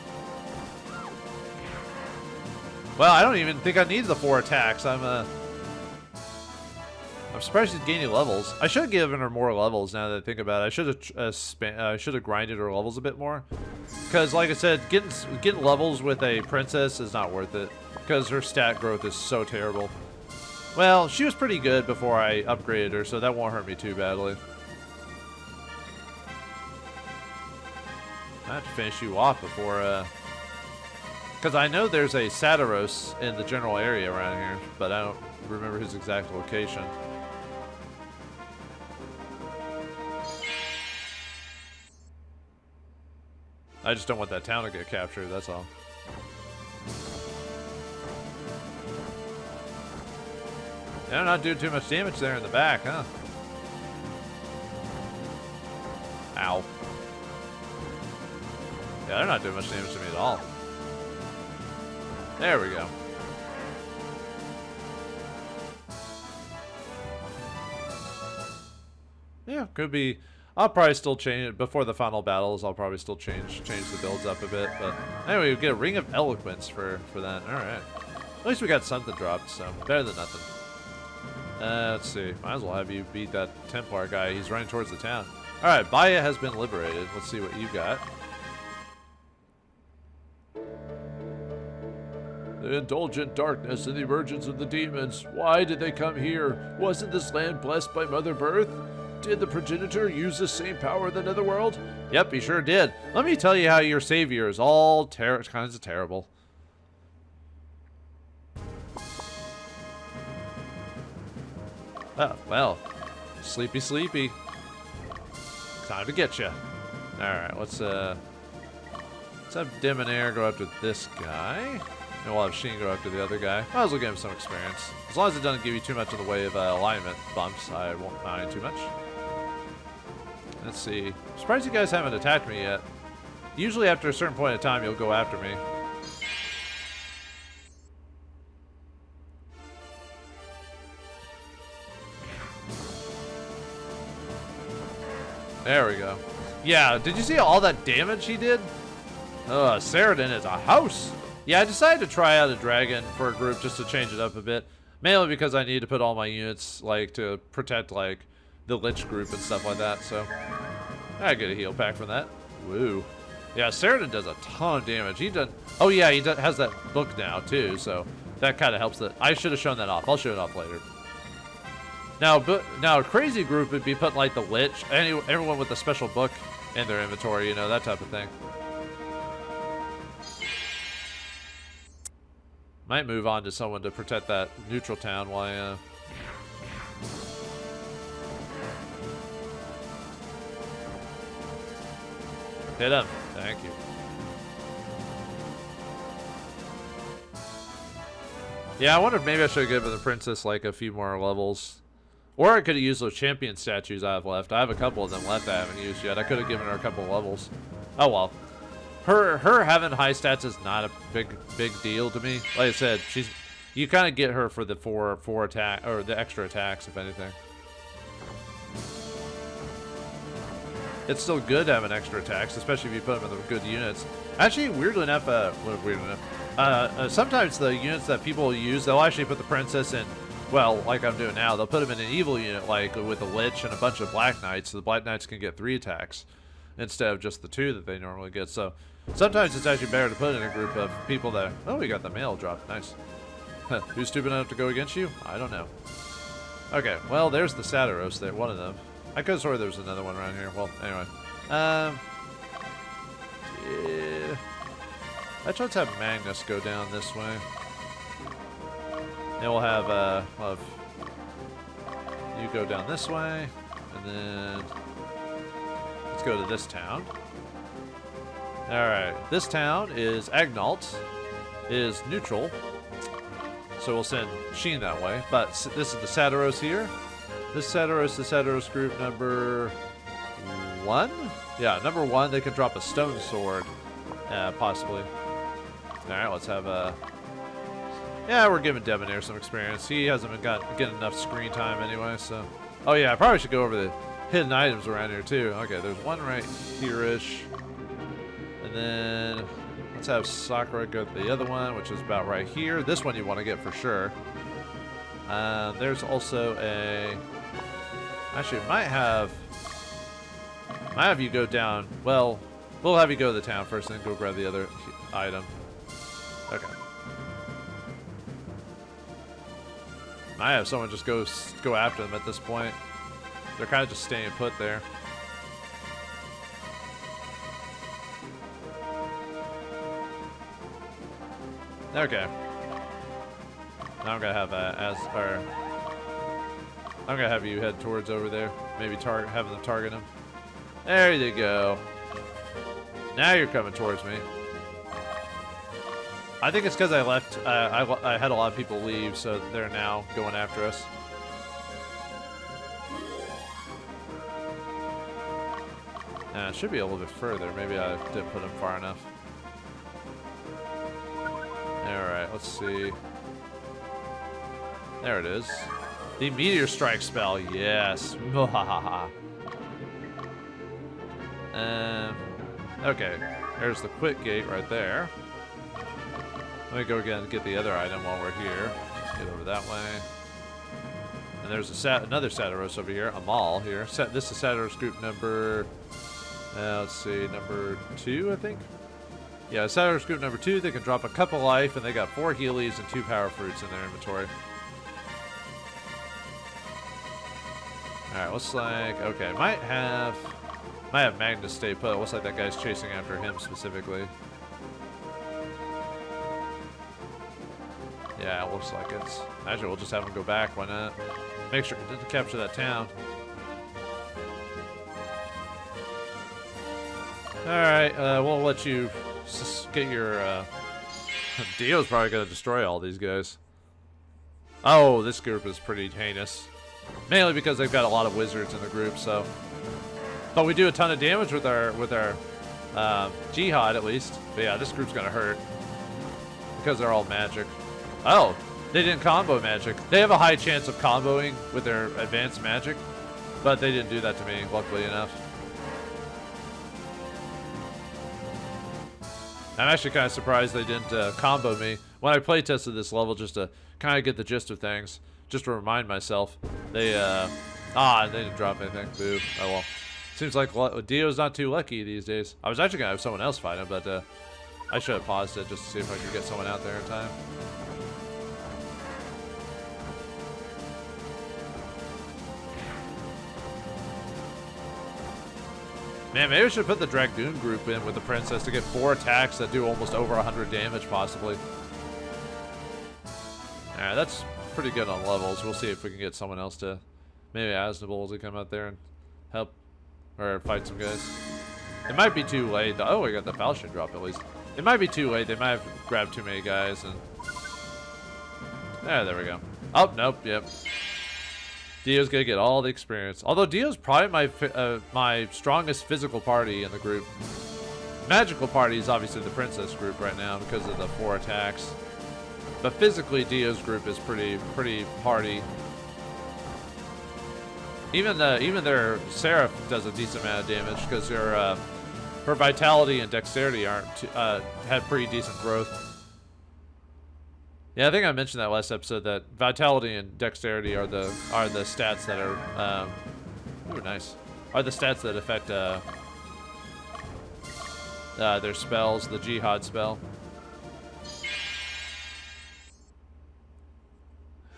Speaker 2: Well, I don't even think I need the 4 attacks. I'm surprised she's gaining levels. I should have given her more levels now that I think about it. I should have grinded her levels a bit more. Because, like I said, getting levels with a princess is not worth it. Because her stat growth is so terrible. Well, she was pretty good before I upgraded her, so that won't hurt me too badly. I have to finish you off before, because I know there's a Satiros in the general area around here, but I don't remember his exact location. I just don't want that town to get captured, that's all. They're not doing too much damage there in the back, huh? Ow. Yeah, they're not doing much damage to me at all. There we go. Yeah, could be. I'll probably still change it before the final battles. I'll probably still change the builds up a bit. But anyway, we get a Ring of Eloquence for that. All right. At least we got something dropped, so better than nothing. Let's see. Might as well have you beat that Templar guy. He's running towards the town. All right, Baya has been liberated. Let's see what you got.
Speaker 1: The indulgent darkness and the emergence of the demons. Why did they come here? Wasn't this land blessed by Mother Birth? Did the progenitor use the same power in the Netherworld?
Speaker 2: Yep, he sure did. Let me tell you how your savior is all kinds of terrible. Oh, well. Sleepy, sleepy. Time to get you. Alright, let's have Demonair go after this guy. And we'll have Sheen go after the other guy. Might as well give him some experience. As long as it doesn't give you too much in the way of alignment bumps, I won't mind too much. Let's see. Surprised you guys haven't attacked me yet. Usually after a certain point in time, you'll go after me. There we go. Yeah, did you see all that damage he did? Saradin is a house. Yeah, I decided to try out a dragon for a group just to change it up a bit. Mainly because I need to put all my units, like, to protect, like, the Lich group and stuff like that, so... I get a heal pack from that. Woo. Yeah, Saradin does a ton of damage. He does... Oh, yeah, he has that book now, too, so... That kind of helps that... I should have shown that off. I'll show it off later. Now, a crazy group would be putting, like, the Lich, everyone with a special book in their inventory, you know, that type of thing. Might move on to someone to protect that neutral town while I, hit him. Thank you. Yeah, I wonder if maybe I should have given the princess, like, a few more levels. Or I could have used those champion statues I have left. I have a couple of them left I haven't used yet. I could have given her a couple of levels. Oh, well. Her having high stats is not a big deal to me. Like I said, you kind of get her for the four attack or the extra attacks, if anything. It's still good having extra attacks, especially if you put them in the good units. Actually, weirdly enough, sometimes the units that people use, they'll actually put the princess in. Well, like I'm doing now, they'll put them in an evil unit, like with a Lich and a bunch of Black Knights. So the Black Knights can get 3 attacks instead of just the 2 that they normally get. So sometimes it's actually better to put in a group of people that... Oh, we got the mail drop. Nice. Who's stupid enough to go against you? I don't know. Okay, well, there's the Satiros there, one of them. I could have sworn there was another one around here. Well, anyway. Yeah. Actually, let's have Magnus go down this way. Then we'll have you go down this way, and then let's go to this town. Alright, this town is Agnault, is neutral, so we'll send Sheen that way. But this is the Satiros here. This Satiros, the Satiros group number 1? Yeah, number 1, they can drop a stone sword, possibly. Alright, let's have a... Yeah, we're giving Debonair some experience. He hasn't been getting enough screen time anyway, so... Oh yeah, I probably should go over the hidden items around here too. Okay, there's one right here-ish. And then... Let's have Sakura go to the other one, which is about right here. This one you want to get for sure. There's also a... Actually, might have you go down... Well, we'll have you go to the town first and then go grab the other item. Okay. Might have someone just go after them at this point. They're kind of just staying put there. Okay. Now I'm gonna have I'm gonna have you head towards over there. Maybe having them target him. There you go. Now you're coming towards me. I think it's because I left. I had a lot of people leave, so they're now going after us. It should be a little bit further. Maybe I didn't put them far enough. Alright, let's see. There it is. The Meteor Strike spell, yes. Okay, there's the quick gate right there. Let me go again and get the other item while we're here. Get over that way. And there's another Satiros over here, Amal here. This is Satiros group number... let's see, number 2, I think? Yeah, Satiros group number 2, they can drop a cup of life, and they got 4 Healies and 2 power fruits in their inventory. Alright, looks like... Okay, might have Magnus stay put. Looks like that guy's chasing after him specifically. Yeah, it looks like it's... Actually, we'll just have him go back. Why not? Make sure to capture that town. Alright, we'll let you get your... Dio's probably going to destroy all these guys. Oh, this group is pretty heinous. Mainly because they've got a lot of wizards in the group, so... But we do a ton of damage with our Jihad, at least. But yeah, this group's going to hurt. Because they're all magic. Oh, they didn't combo magic. They have a high chance of comboing with their advanced magic, but they didn't do that to me, luckily enough. I'm actually kind of surprised they didn't combo me when I playtested this level, just to kind of get the gist of things, just to remind myself. They didn't drop anything. Boo. Oh well. Seems like Dio's not too lucky these days. I was actually gonna have someone else fight him, but I should have paused it just to see if I could get someone out there in time. Man, maybe we should put the Dragoon group in with the Princess to get 4 attacks that do almost over 100 damage, possibly. Alright, that's pretty good on levels. We'll see if we can get someone else to... Maybe Aznable to come out there and help. Or fight some guys. It might be too late. Oh, we got the Falchion drop at least. It might be too late. They might have grabbed too many guys and... There we go. Oh, nope, yep. Dio's gonna get all the experience. Although Dio's probably my strongest physical party in the group. Magical party is obviously the Princess group right now because of the 4 attacks. But physically, Dio's group is pretty hardy. Even their Seraph does a decent amount of damage because her Vitality and Dexterity had pretty decent growth. Yeah, I think I mentioned that last episode that Vitality and Dexterity are the stats that are ooh, nice. Are the stats that affect their spells, the Jihad spell.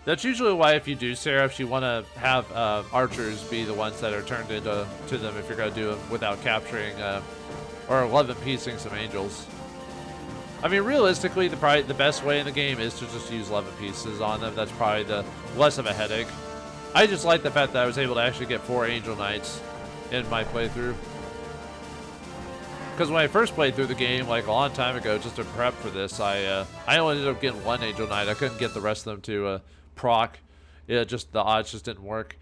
Speaker 2: That's usually why if you do Seraphs, you want to have archers be the ones that are turned into them if you're going to do them without capturing Or 11 piecing some angels. I mean, realistically, the best way in the game is to just use 11 pieces on them. That's probably the less of a headache. I just like the fact that I was able to actually get 4 Angel Knights in my playthrough. Because when I first played through the game, like a long time ago, just to prep for this, I only ended up getting 1 Angel Knight. I couldn't get the rest of them to proc. Yeah, just the odds just didn't work.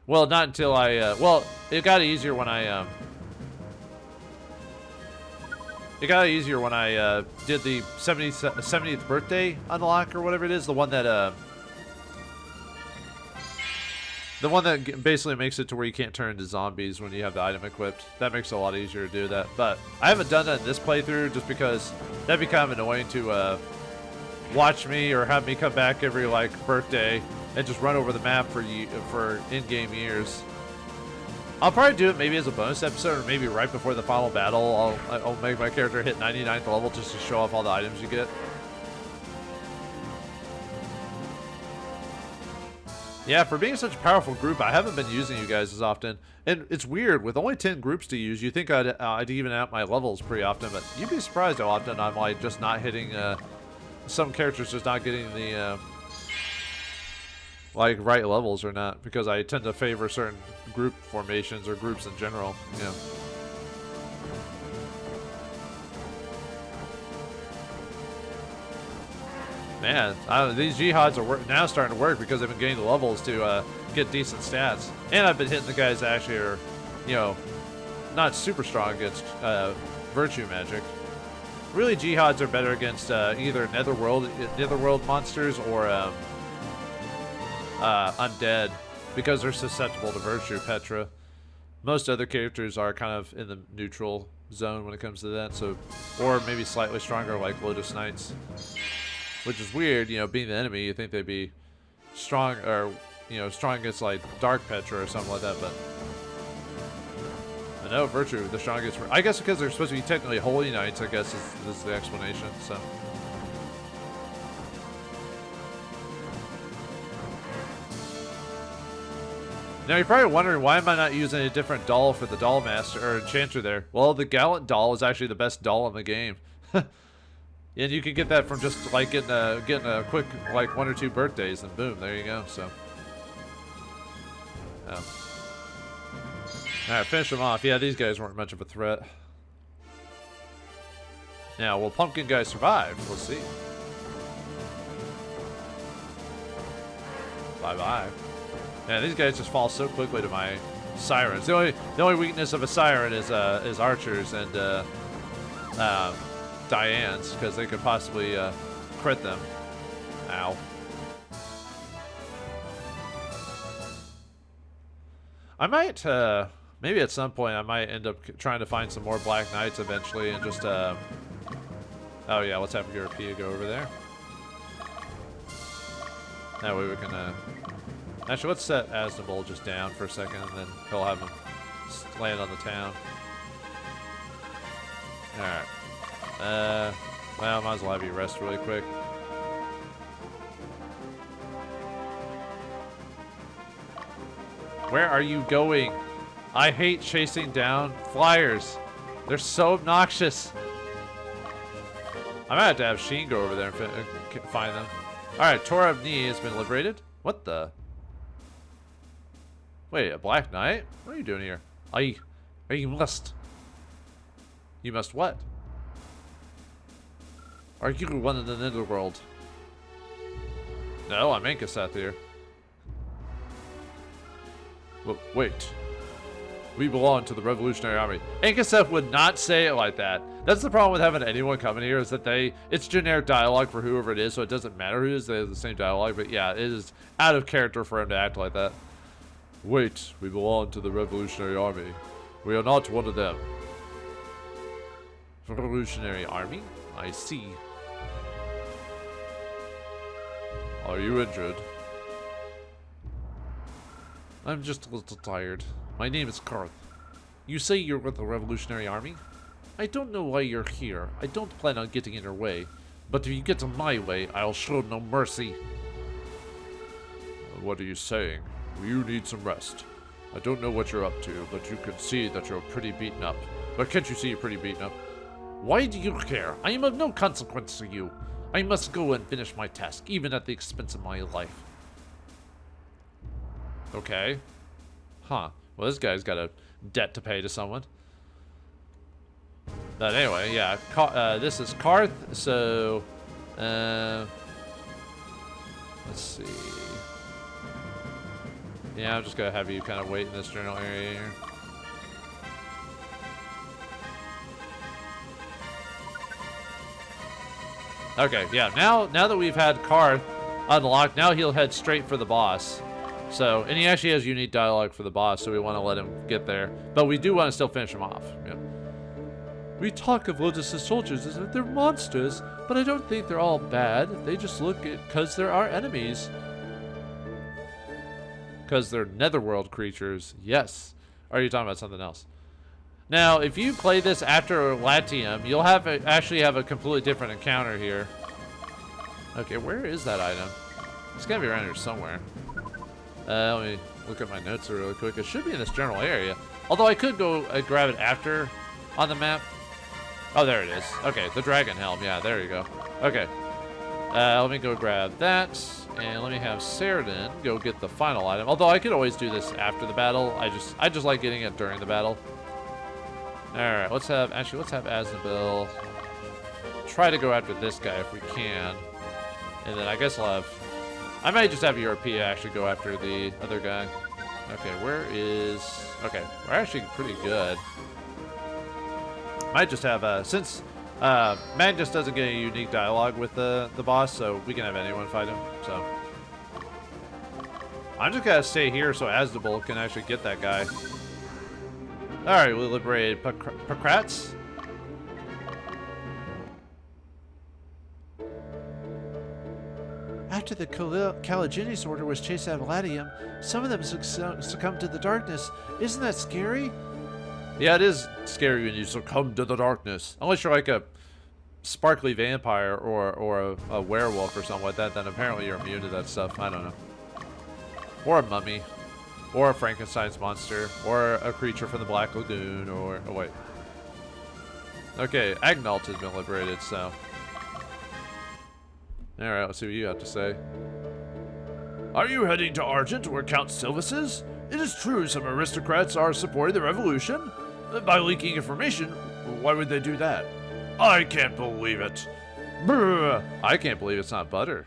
Speaker 2: Well, not until well, it got easier when I did the 70th birthday unlock or whatever it is, the one that basically makes it to where you can't turn into zombies when you have the item equipped. That makes it a lot easier to do that. But I haven't done that in this playthrough just because that'd be kind of annoying to watch me or have me come back every like birthday and just run over the map for in-game years. I'll probably do it maybe as a bonus episode or maybe right before the final battle. I'll make my character hit 99th level just to show off all the items you get. Yeah, for being such a powerful group, I haven't been using you guys as often. And it's weird, with only 10 groups to use, you think I'd even out my levels pretty often, but you'd be surprised how often I'm like just not hitting, some characters just not getting the, like right levels or not, because I tend to favor certain group formations or groups in general, you know. Man, these jihads are now starting to work because I've been getting the levels to get decent stats. And I've been hitting the guys that actually are, you know, not super strong against virtue magic. Really, jihads are better against either netherworld monsters or undead, because they're susceptible to virtue Petra. Most other characters are kind of in the neutral zone when it comes to that, so, or maybe slightly stronger like Lotus Knights. Which is weird, you know, being the enemy, you think they'd be strong, or, you know, strong against, like, Dark Petra or something like that, but no, Virtue, the strongest. I guess because they're supposed to be technically Holy Knights, I guess is the explanation, so. Now, you're probably wondering, why am I not using a different doll for the doll master, or enchanter there? Well, the Gallant doll is actually the best doll in the game. And you can get that from just like getting a quick like 1 or 2 birthdays, and boom, there you go. So, all right, finish them off. Yeah, these guys weren't much of a threat. Now, will Pumpkin guy survive? We'll see. Bye bye. Man, these guys just fall so quickly to my sirens. The only weakness of a siren is archers and Diane's, because they could possibly crit them. Ow. I might, maybe at some point I might end up trying to find some more Black Knights eventually and just, oh yeah, let's have European go over there. That way we can, actually let's set Aznavour just down for a second and then he'll have him land on the town. Alright. Well, might as well have you rest really quick. Where are you going? I hate chasing down flyers. They're so obnoxious. I might have to have Sheen go over there and find them. Alright, Tora of Ni has been liberated. What the? Wait, a Black Knight? What are you doing here? You must. You must what? Are you one in the Netherworld? No, I'm Ankaseth here. Well, wait. We belong to the Revolutionary Army. Ankaseth would not say it like that. That's the problem with having anyone coming here, is that it's generic dialogue for whoever it is, so it doesn't matter who it is, they have the same dialogue, but yeah, it is out of character for him to act like that. Wait, we belong to the Revolutionary Army. We are not one of them. Revolutionary Army? I see. Are you injured? I'm just a little tired. My name is Karth. You say you're with the Revolutionary Army? I don't know why you're here. I don't plan on getting in your way. But if you get in my way, I'll show no mercy. What are you saying? You need some rest.
Speaker 1: I don't know what you're up to, but you can see that you're pretty beaten up. But can't you see you're pretty beaten up?
Speaker 2: Why do you care? I am of no consequence to you. I must go and finish my task, even at the expense of my life.
Speaker 1: Okay. Huh. Well, this guy's got a debt to pay to someone. But anyway, yeah. This is Karth, so... let's see... Yeah, I'm just gonna have you kind of wait in this general area here. Okay, yeah, now that we've had Karth unlocked, now he'll head straight for the boss. So, and he actually has unique dialogue for the boss, so we want to let him get there. But we do want to still finish him off. Yeah.
Speaker 3: We talk of Lotus's soldiers as if they're monsters, but I don't think they're all bad. They just look at because they're our enemies.
Speaker 1: Because they're netherworld creatures. Yes. Or are you talking about something else? Now, if you play this after Latium, you'll actually have a completely different encounter here. Okay, where is that item? It's gotta be around here somewhere. Let me look at my notes really quick. It should be in this general area. Although I could go grab it after on the map. Oh, there it is. Okay, the dragon helm. Yeah, there you go. Okay. Let me go grab that. And let me have Cerdin go get the final item. Although I could always do this after the battle. I just like getting it during the battle. Alright, let's have Aznabil try to go after this guy if we can. And then I guess I might just have Europe actually go after the other guy. Okay, okay, we're actually pretty good. Might just have, since Magnus doesn't get a unique dialogue with the boss, so we can have anyone fight him, so. I'm just gonna stay here so Aznabil can actually get that guy. Alright, we liberated Pakrats.
Speaker 3: After the Caligenes order was chased out of Latium, some of them succumbed to the darkness. Isn't that scary?
Speaker 1: Yeah, it is scary when you succumb to the darkness. Unless you're like a sparkly vampire or a werewolf or something like that, then apparently you're immune to that stuff. I don't know. Or a mummy. Or a Frankenstein's monster. Or a creature from the Black Lagoon. Or... Oh, wait. Okay, Agnalt has been liberated, so... Alright, let's see what you have to say.
Speaker 2: Are you heading to Argent, where Count Silvus is? It is true some aristocrats are supporting the revolution. By leaking information, why would they do that? I can't believe it.
Speaker 1: Brr, I can't believe it's not butter.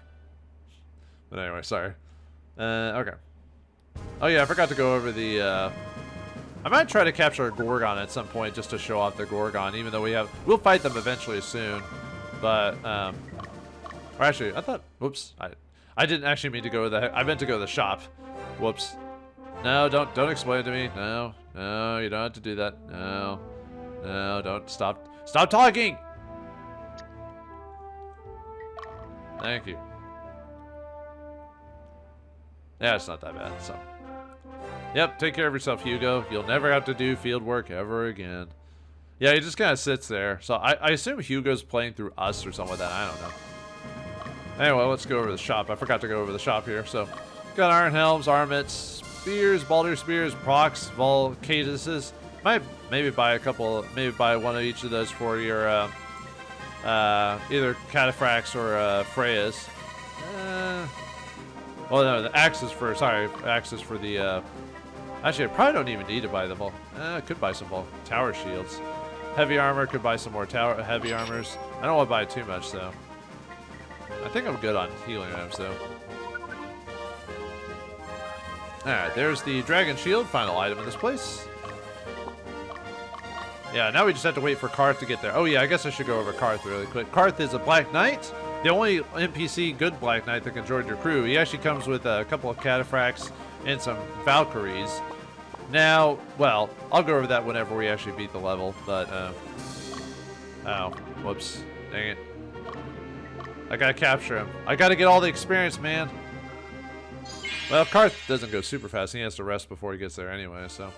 Speaker 1: But anyway, sorry. Okay. Oh yeah, I forgot to go over the, I might try to capture a Gorgon at some point just to show off the Gorgon, even though we'll fight them eventually soon. But, or actually, I thought, whoops, I didn't actually mean to go I meant to go to the shop. Whoops. No, don't explain to me. No, you don't have to do that. No, don't stop talking. Thank you. Yeah, it's not that bad, so. Yep, take care of yourself, Hugo. You'll never have to do field work ever again. Yeah, he just kind of sits there. So I assume Hugo's playing through us or something like that. I don't know. Anyway, let's go over the shop. I forgot to go over the shop here. So, got iron helms, armets, spears, balder spears, procs, Gaidens. Might maybe buy one of each of those for your either cataphracts or Freyas. Well, no, the axes for the. Actually, I probably don't even need to buy the I could buy some tower shields. Heavy armor, could buy some more heavy armors. I don't want to buy too much though. I think I'm good on healing items though. Alright, there's the dragon shield, final item in this place. Yeah, now we just have to wait for Karth to get there. Oh yeah, I guess I should go over Karth really quick. Karth is a Black Knight. The only NPC good Black Knight that can join your crew. He actually comes with a couple of cataphracts and some Valkyries. Now, well, I'll go over that whenever we actually beat the level, but, oh, whoops, dang it. I gotta capture him. I gotta get all the experience, man. Well, Karth doesn't go super fast. He has to rest before he gets there anyway, so.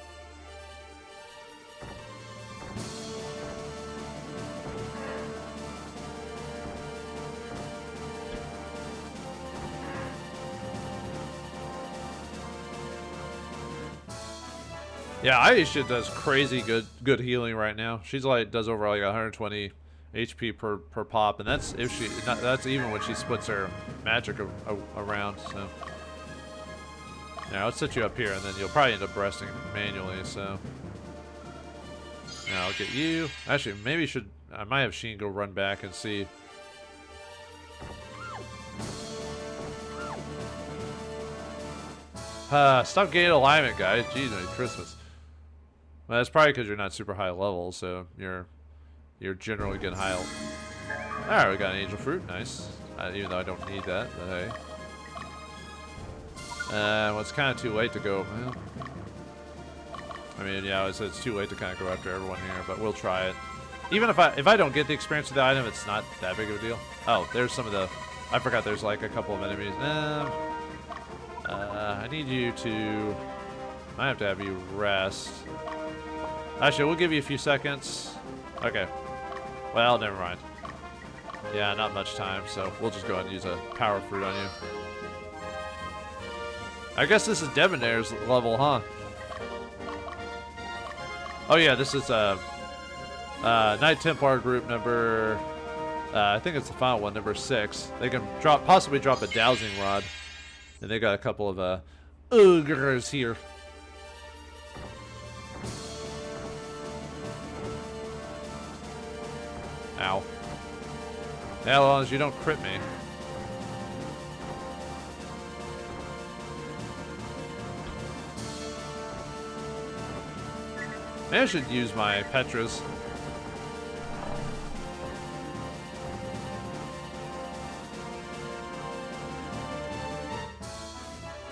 Speaker 1: Yeah, Aisha does crazy good healing right now. She's like does over like 120 HP per pop, and that's if she that's even when she splits her magic around. So yeah, I'll set you up here, and then you'll probably end up resting manually. So now I'll get you. Actually, maybe I might have Sheen go run back and see. Stop gaining alignment, guys. Jeez, Merry Christmas. Well, that's probably because you're not super high level, so you're generally getting high. Alright, we got an angel fruit. Nice. Even though I don't need that, but hey. Well, it's kind of too late to go. Well, I mean, yeah, it's too late to kind of go after everyone here, but we'll try it. Even if I don't get the experience of the item, it's not that big of a deal. Oh, there's some of the. I forgot there's like a couple of enemies. I need you to. I have to have you rest. Actually, we'll give you a few seconds. Okay. Well, never mind. Yeah, not much time, so we'll just go ahead and use a power fruit on you. I guess this is Debonaire's level, huh? Oh yeah, this is Knight Templar group number. I think it's the final one, number 6. They can possibly drop a dowsing rod, and they got a couple of ogres here. Ow. Yeah, as long as you don't crit me. Maybe I should use my Petras.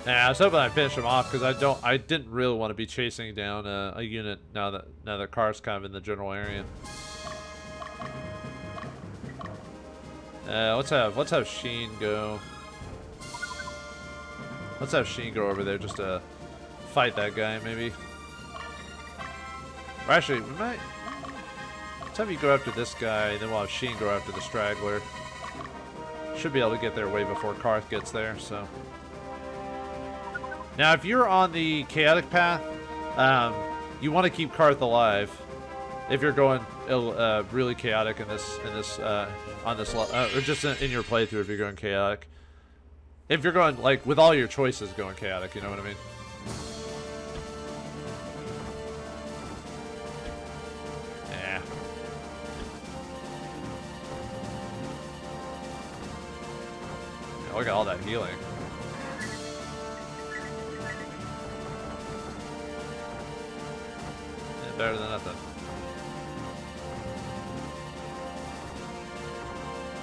Speaker 1: Yeah, I was hoping I'd finish him off because I didn't really want to be chasing down a unit now that car's kind of in the general area. Let's have Sheen go. Let's have Sheen go over there just to fight that guy, maybe. Or actually, we might. Let's have you go after this guy, and then we'll have Sheen go after the straggler. Should be able to get there way before Karth gets there. So now, if you're on the chaotic path, you want to keep Karth alive. If you're going really chaotic in this or just in your playthrough, if you're going chaotic. If you're going like with all your choices going chaotic, you know what I mean? Yeah. Look at all that healing. Yeah, better than nothing.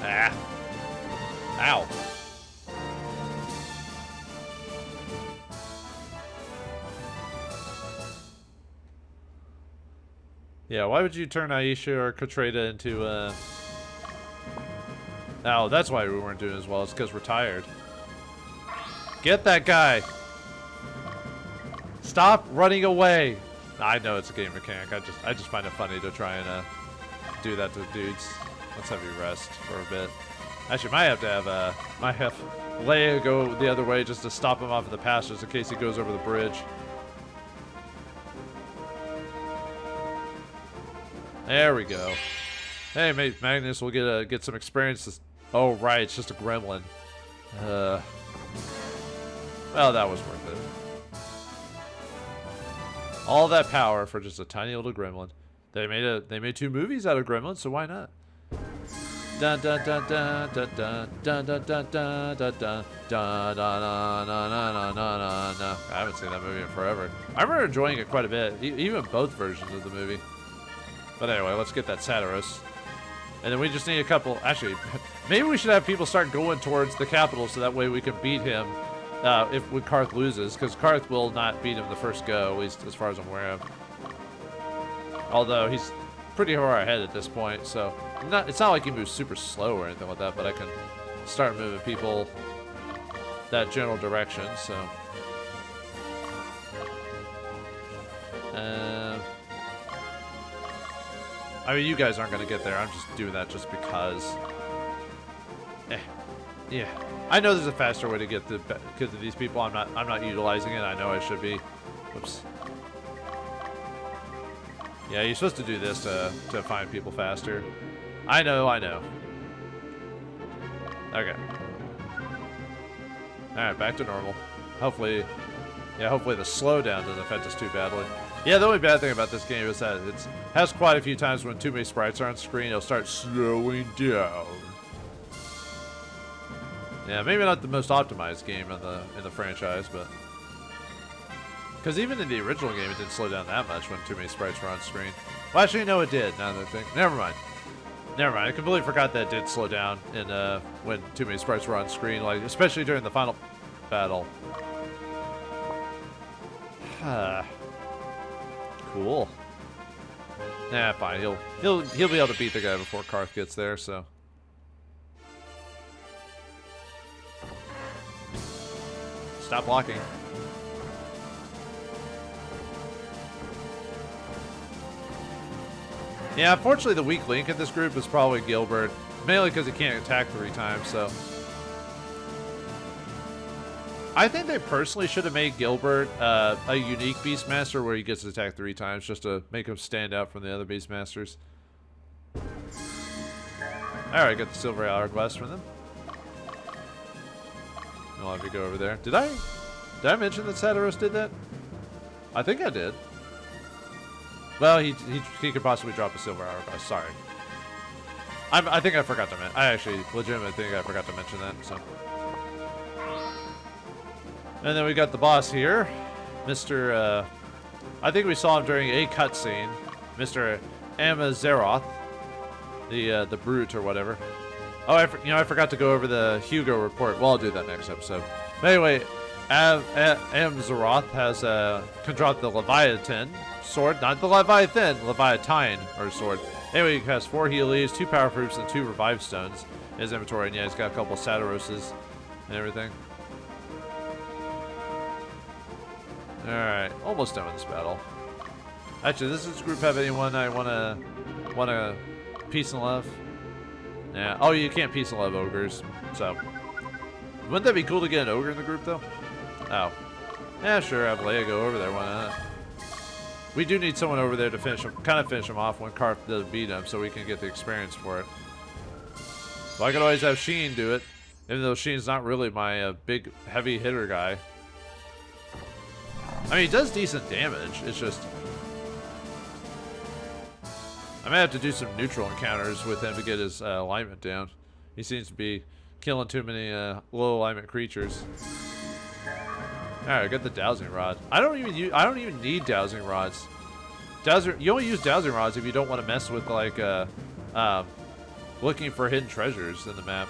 Speaker 1: Ah. Ow. Yeah, why would you turn Aisha or Katreda into, Oh, that's why we weren't doing as well. It's because we're tired. Get that guy! Stop running away! I know it's a game mechanic. I just find it funny to try and, do that to dudes. Let's have you rest for a bit. Actually, might have Leia go the other way just to stop him off of the pastures in case he goes over the bridge. There we go. Hey, mate, Magnus, we'll get some experience. Oh, right, it's just a gremlin. Well, that was worth it. All that power for just a tiny little gremlin. They made 2 movies out of gremlins, so why not? Dun dun dun dun dun dun dun dun dun dun dun dun dun dun. I haven't seen that movie in forever. I remember enjoying it quite a bit, even both versions of the movie. But anyway, let's get that Satiros. And then we just need a couple. Actually, maybe we should have people start going towards the capital so that way we can beat him when Karth loses, because Karth will not beat him the first go, at least as far as I'm aware of. Although he's pretty far ahead at this point, so it's not like he moves super slow or anything like that, but I can start moving people that general direction, so. I mean, you guys aren't going to get there. I'm just doing that just because. Yeah. I know there's a faster way to get to these people. I'm not utilizing it. I know I should be. Whoops.
Speaker 2: Yeah, you're supposed to do this to find people faster. I know. Okay. Alright, back to normal. Hopefully the slowdown doesn't affect us too badly. Yeah, the only bad thing about this game is that it has quite a few times when too many sprites are on screen, it'll start slowing down. Yeah, maybe not the most optimized game in the franchise, but because even in the original game, it didn't slow down that much when too many sprites were on screen. Well, actually, no, it did. Now that I think, never mind. I completely forgot that it did slow down in when too many sprites were on screen, like especially during the final battle. Cool. Nah, fine. He'll be able to beat the guy before Karth gets there. So. Stop blocking. Yeah, unfortunately the weak link in this group is probably Gilbert. Mainly because he can't attack 3 times, so. I think they personally should have made Gilbert a unique Beastmaster where he gets to attack 3 times just to make him stand out from the other Beastmasters. Alright, got the silver hourglass from them. I'll have you go over there. Did I mention that Satiros did that? I think I did. Well, he could possibly drop a silver hourglass. Sorry. I think I forgot to mention. I actually legitimately think I forgot to mention that. So. And then we got the boss here, Mr. I think we saw him during a cutscene, Mr. Amazeroth, the brute or whatever. Oh, I forgot to go over the Hugo report. Well, I'll do that next episode. But anyway, Amazeroth has can drop the Leviathan sword, not the Leviathan, Leviatine or sword. Anyway, he has 4 heal leaves, 2 power fruits, and 2 revive stones in his inventory. And yeah, he's got a couple Satiroses and everything. Alright, almost done with this battle. Actually, does this group have anyone I wanna peace and love? Yeah. Oh, you can't peace and love ogres, so. Wouldn't that be cool to get an ogre in the group, though? Oh. Yeah, sure, have Leia go over there, why not? We do need someone over there to finish him off when Karth does beat him, so we can get the experience for it. Well, I could always have Sheen do it, even though Sheen's not really my big, heavy hitter guy. I mean, he does decent damage, it's just... I may have to do some neutral encounters with him to get his alignment down. He seems to be killing too many low alignment creatures. Alright, I got the dowsing rod. I don't even need dowsing rods. You only use dowsing rods if you don't want to mess with like looking for hidden treasures in the map.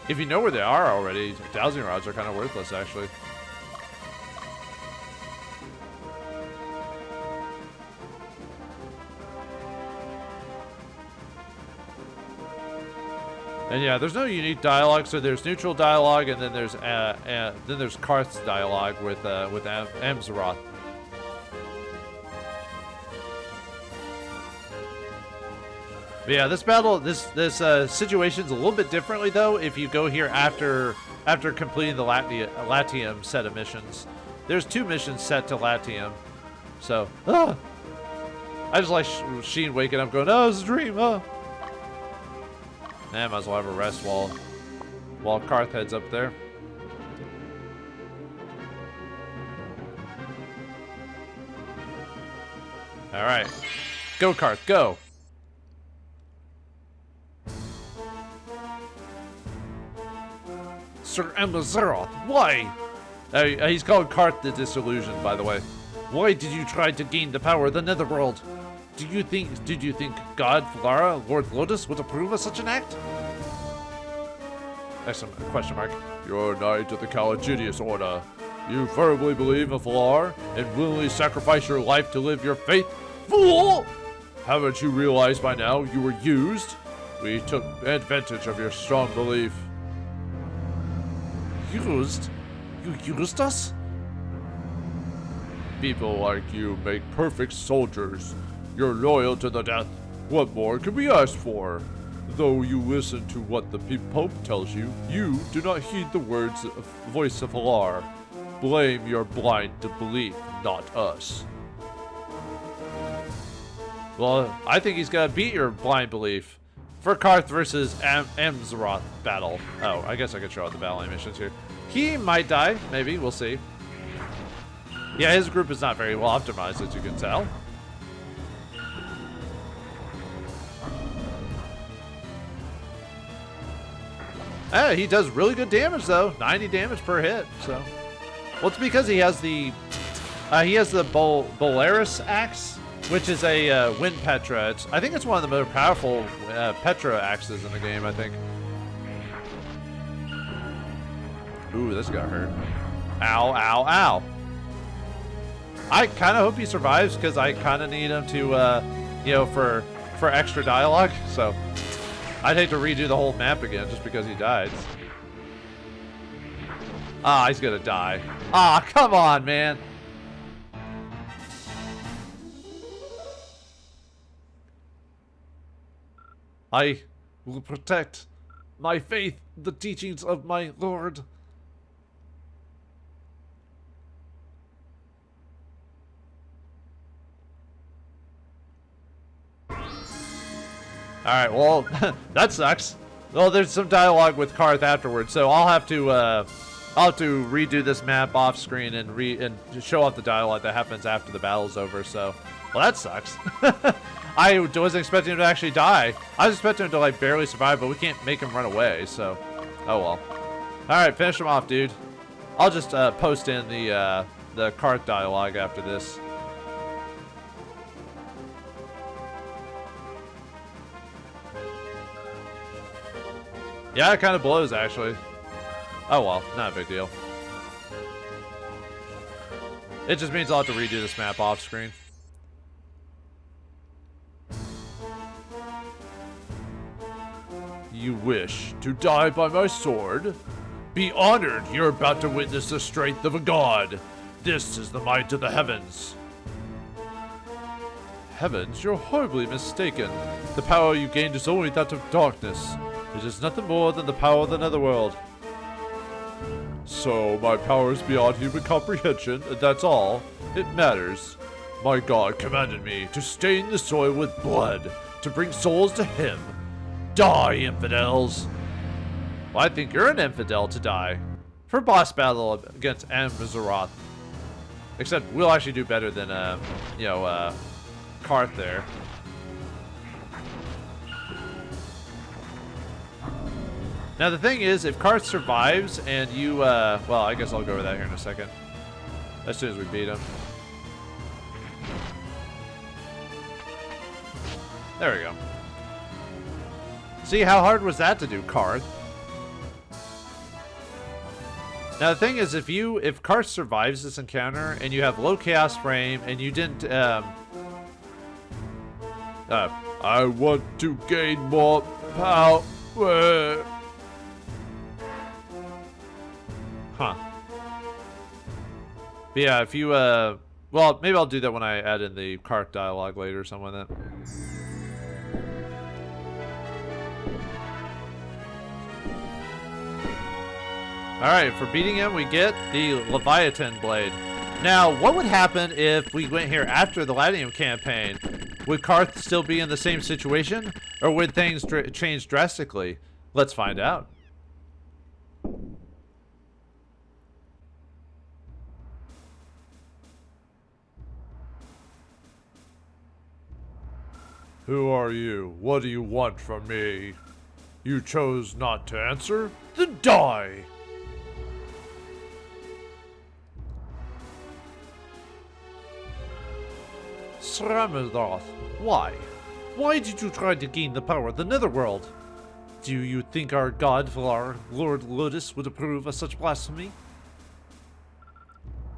Speaker 2: If you know where they are already, dowsing rods are kind of worthless actually. And yeah, there's no unique dialogue, so there's neutral dialogue, and then there's Karth's dialogue with Amazeroth. But yeah, this battle, this situation's a little bit differently though. If you go here after completing the Latium set of missions, there's 2 missions set to Latium. So, I just like Sheen waking up, going, "Oh, it's a dream." I might as well have a rest while Karth heads up there. Alright. Go, Karth, go! Sir Amazeroth, why? He's called Karth the Disillusioned, by the way. Why did you try to gain the power of the Netherworld? Did you think God, Valara, Lord Lotus would approve of such an act? Excellent question mark. You're a knight of the Caligidius Order. You firmly believe in Valar and willingly sacrifice your life to live your faith? Fool! Haven't you realized by now you were used? We took advantage of your strong belief. Used? You used us? People like you make perfect soldiers. You're loyal to the death. What more can we ask for? Though you listen to what the Pope tells you, you do not heed the voice of Valar. Blame your blind belief, not us. Well, I think he's gonna beat your blind belief. For Karth versus Amzaroth battle. Oh, I guess I could show out the battle animations here. He might die, maybe, we'll see. Yeah, his group is not very well optimized, as you can tell. He does really good damage though, 90 damage per hit. So, well, it's because he has the Bolaris axe, which is a wind Petra. I think it's one of the more powerful Petra axes in the game. I think. Ooh, this got hurt. Ow! Ow! Ow! I kind of hope he survives because I kind of need him to, you know, for extra dialogue. So. I'd hate to redo the whole map again just because he died. Ah, he's gonna die. Ah, come on, man. I will protect my faith, the teachings of my Lord. Alright, well, that sucks. Well, there's some dialogue with Karth afterwards, so I'll have to redo this map off screen and show off the dialogue that happens after the battle's over, so. Well, that sucks. I wasn't expecting him to actually die. I was expecting him to, like, barely survive, but we can't make him run away, so. Oh, well. Alright, finish him off, dude. I'll just post in the Karth dialogue after this. Yeah, it kind of blows, actually. Oh, well, not a big deal. It just means I'll have to redo this map off screen. You wish to die by my sword? Be honored, you're about to witness the strength of a god. This is the might of the heavens. Heavens, you're horribly mistaken. The power you gained is only that of darkness. It is nothing more than the power of the netherworld. So, my power is beyond human comprehension, and that's all. It matters. My God commanded me to stain the soil with blood, to bring souls to him. Die, infidels! Well, I think you're an infidel to die. For boss battle against Amzaroth. Except we'll actually do better than, Karth there. Now the thing is, if Karth survives and you, well, I guess I'll go over that here in a second. As soon as we beat him. There we go. See, how hard was that to do, Karth? Now the thing is, if Karth survives this encounter and you have low chaos frame and you didn't, I want to gain more power. Huh. But yeah, if you, well, maybe I'll do that when I add in the Karth dialogue later or something like that. Alright, for beating him, we get the Leviathan Blade. Now, what would happen if we went here after the Latium campaign? Would Karth still be in the same situation? Or would things change drastically? Let's find out.
Speaker 1: Who are you? What do you want from me? You chose not to answer? Then die!
Speaker 3: Sramadoth, why? Why did you try to gain the power of the Netherworld? Do you think our god Vlar, Lord Lotus, would approve of such blasphemy?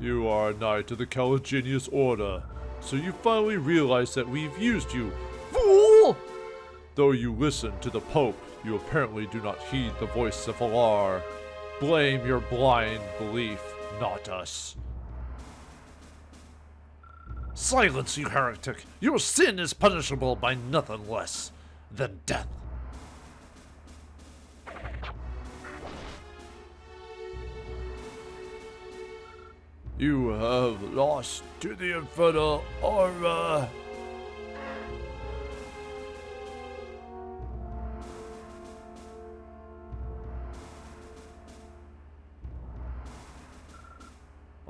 Speaker 1: You are a knight of the Caliginius Order, so you finally realize that we've used you. Fool! Though you listen to the Pope, you apparently do not heed the voice of Valar. Blame your blind belief, not us.
Speaker 3: Silence, you heretic! Your sin is punishable by nothing less than death.
Speaker 1: You have lost to the Infernal Aura.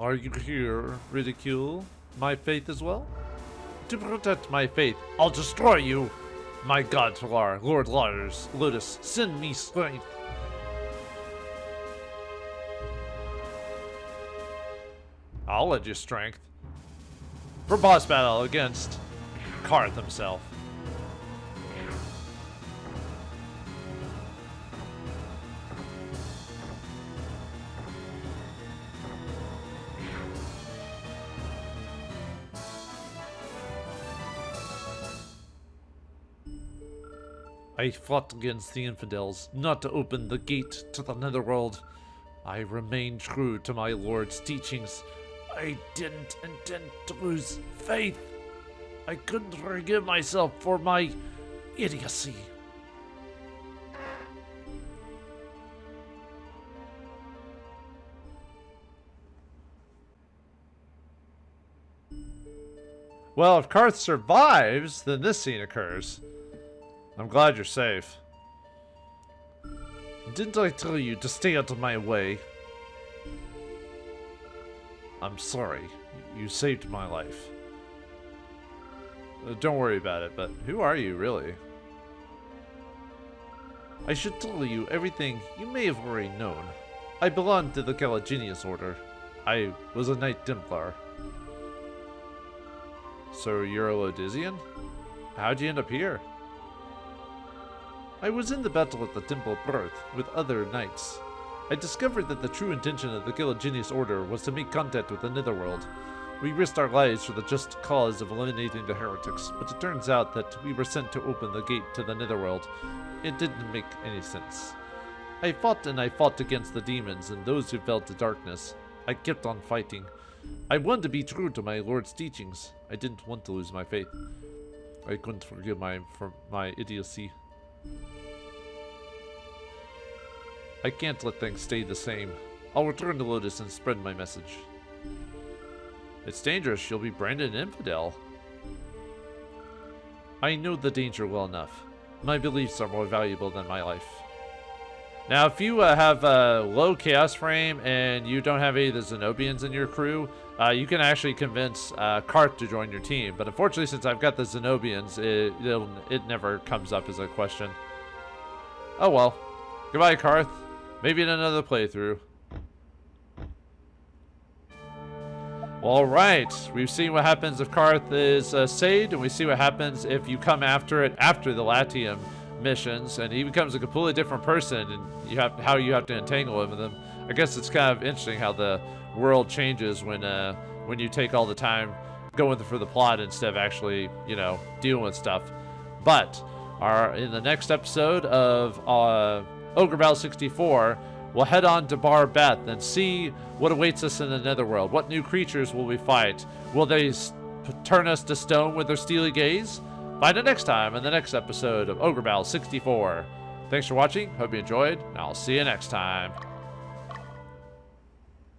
Speaker 2: Are you here, ridicule my faith as well? To protect my faith, I'll destroy you! My god Talar, Lord Lotus, send me strength! I'll lend you strength. For boss battle against Karth himself. I fought against the infidels, not to open the gate to the netherworld. I remained true to my lord's teachings. I didn't intend to lose faith. I couldn't forgive myself for my idiocy. Well, if Karth survives, then this scene occurs. I'm glad you're safe. Didn't I tell you to stay out of my way? I'm sorry. You saved my life. Don't worry about it, but who are you, really? I should tell you everything you may have already known. I belonged to the Gaidens Order. I was a Knight Templar. So you're a Lodisian? How'd you end up here? I was in the battle at the Temple of Birth with other knights. I discovered that the true intention of the Gaidens Order was to make contact with the Netherworld. We risked our lives for the just cause of eliminating the heretics, but it turns out that we were sent to open the gate to the Netherworld. It didn't make any sense. I fought and I fought against the demons and those who fell to darkness. I kept on fighting. I wanted to be true to my lord's teachings. I didn't want to lose my faith. I couldn't forgive my idiocy. I can't let things stay the same. I'll return to Lotus and spread my message. It's dangerous. You'll be branded an infidel. I know the danger well enough. My beliefs are more valuable than my life. Now, if you have a low chaos frame and you don't have any of the Zenobians in your crew, you can actually convince Karth to join your team. But unfortunately, since I've got the Zenobians, it never comes up as a question. Oh well. Goodbye, Karth. Maybe in another playthrough. Alright, we've seen what happens if Karth is saved, and we see what happens if you come after it after the Latium missions, and he becomes a completely different person, and how you have to entangle with him. I guess it's kind of interesting how the world changes when you take all the time going for the plot instead of actually, you know, dealing with stuff. But in the next episode of Ogre Battle 64, we'll head on to Bar Beth and see what awaits us in the Netherworld. What new creatures will we fight? Will they turn us to stone with their steely gaze? Find it next time in the next episode of Ogre Battle 64. Thanks for watching. Hope you enjoyed, and I'll see you next time.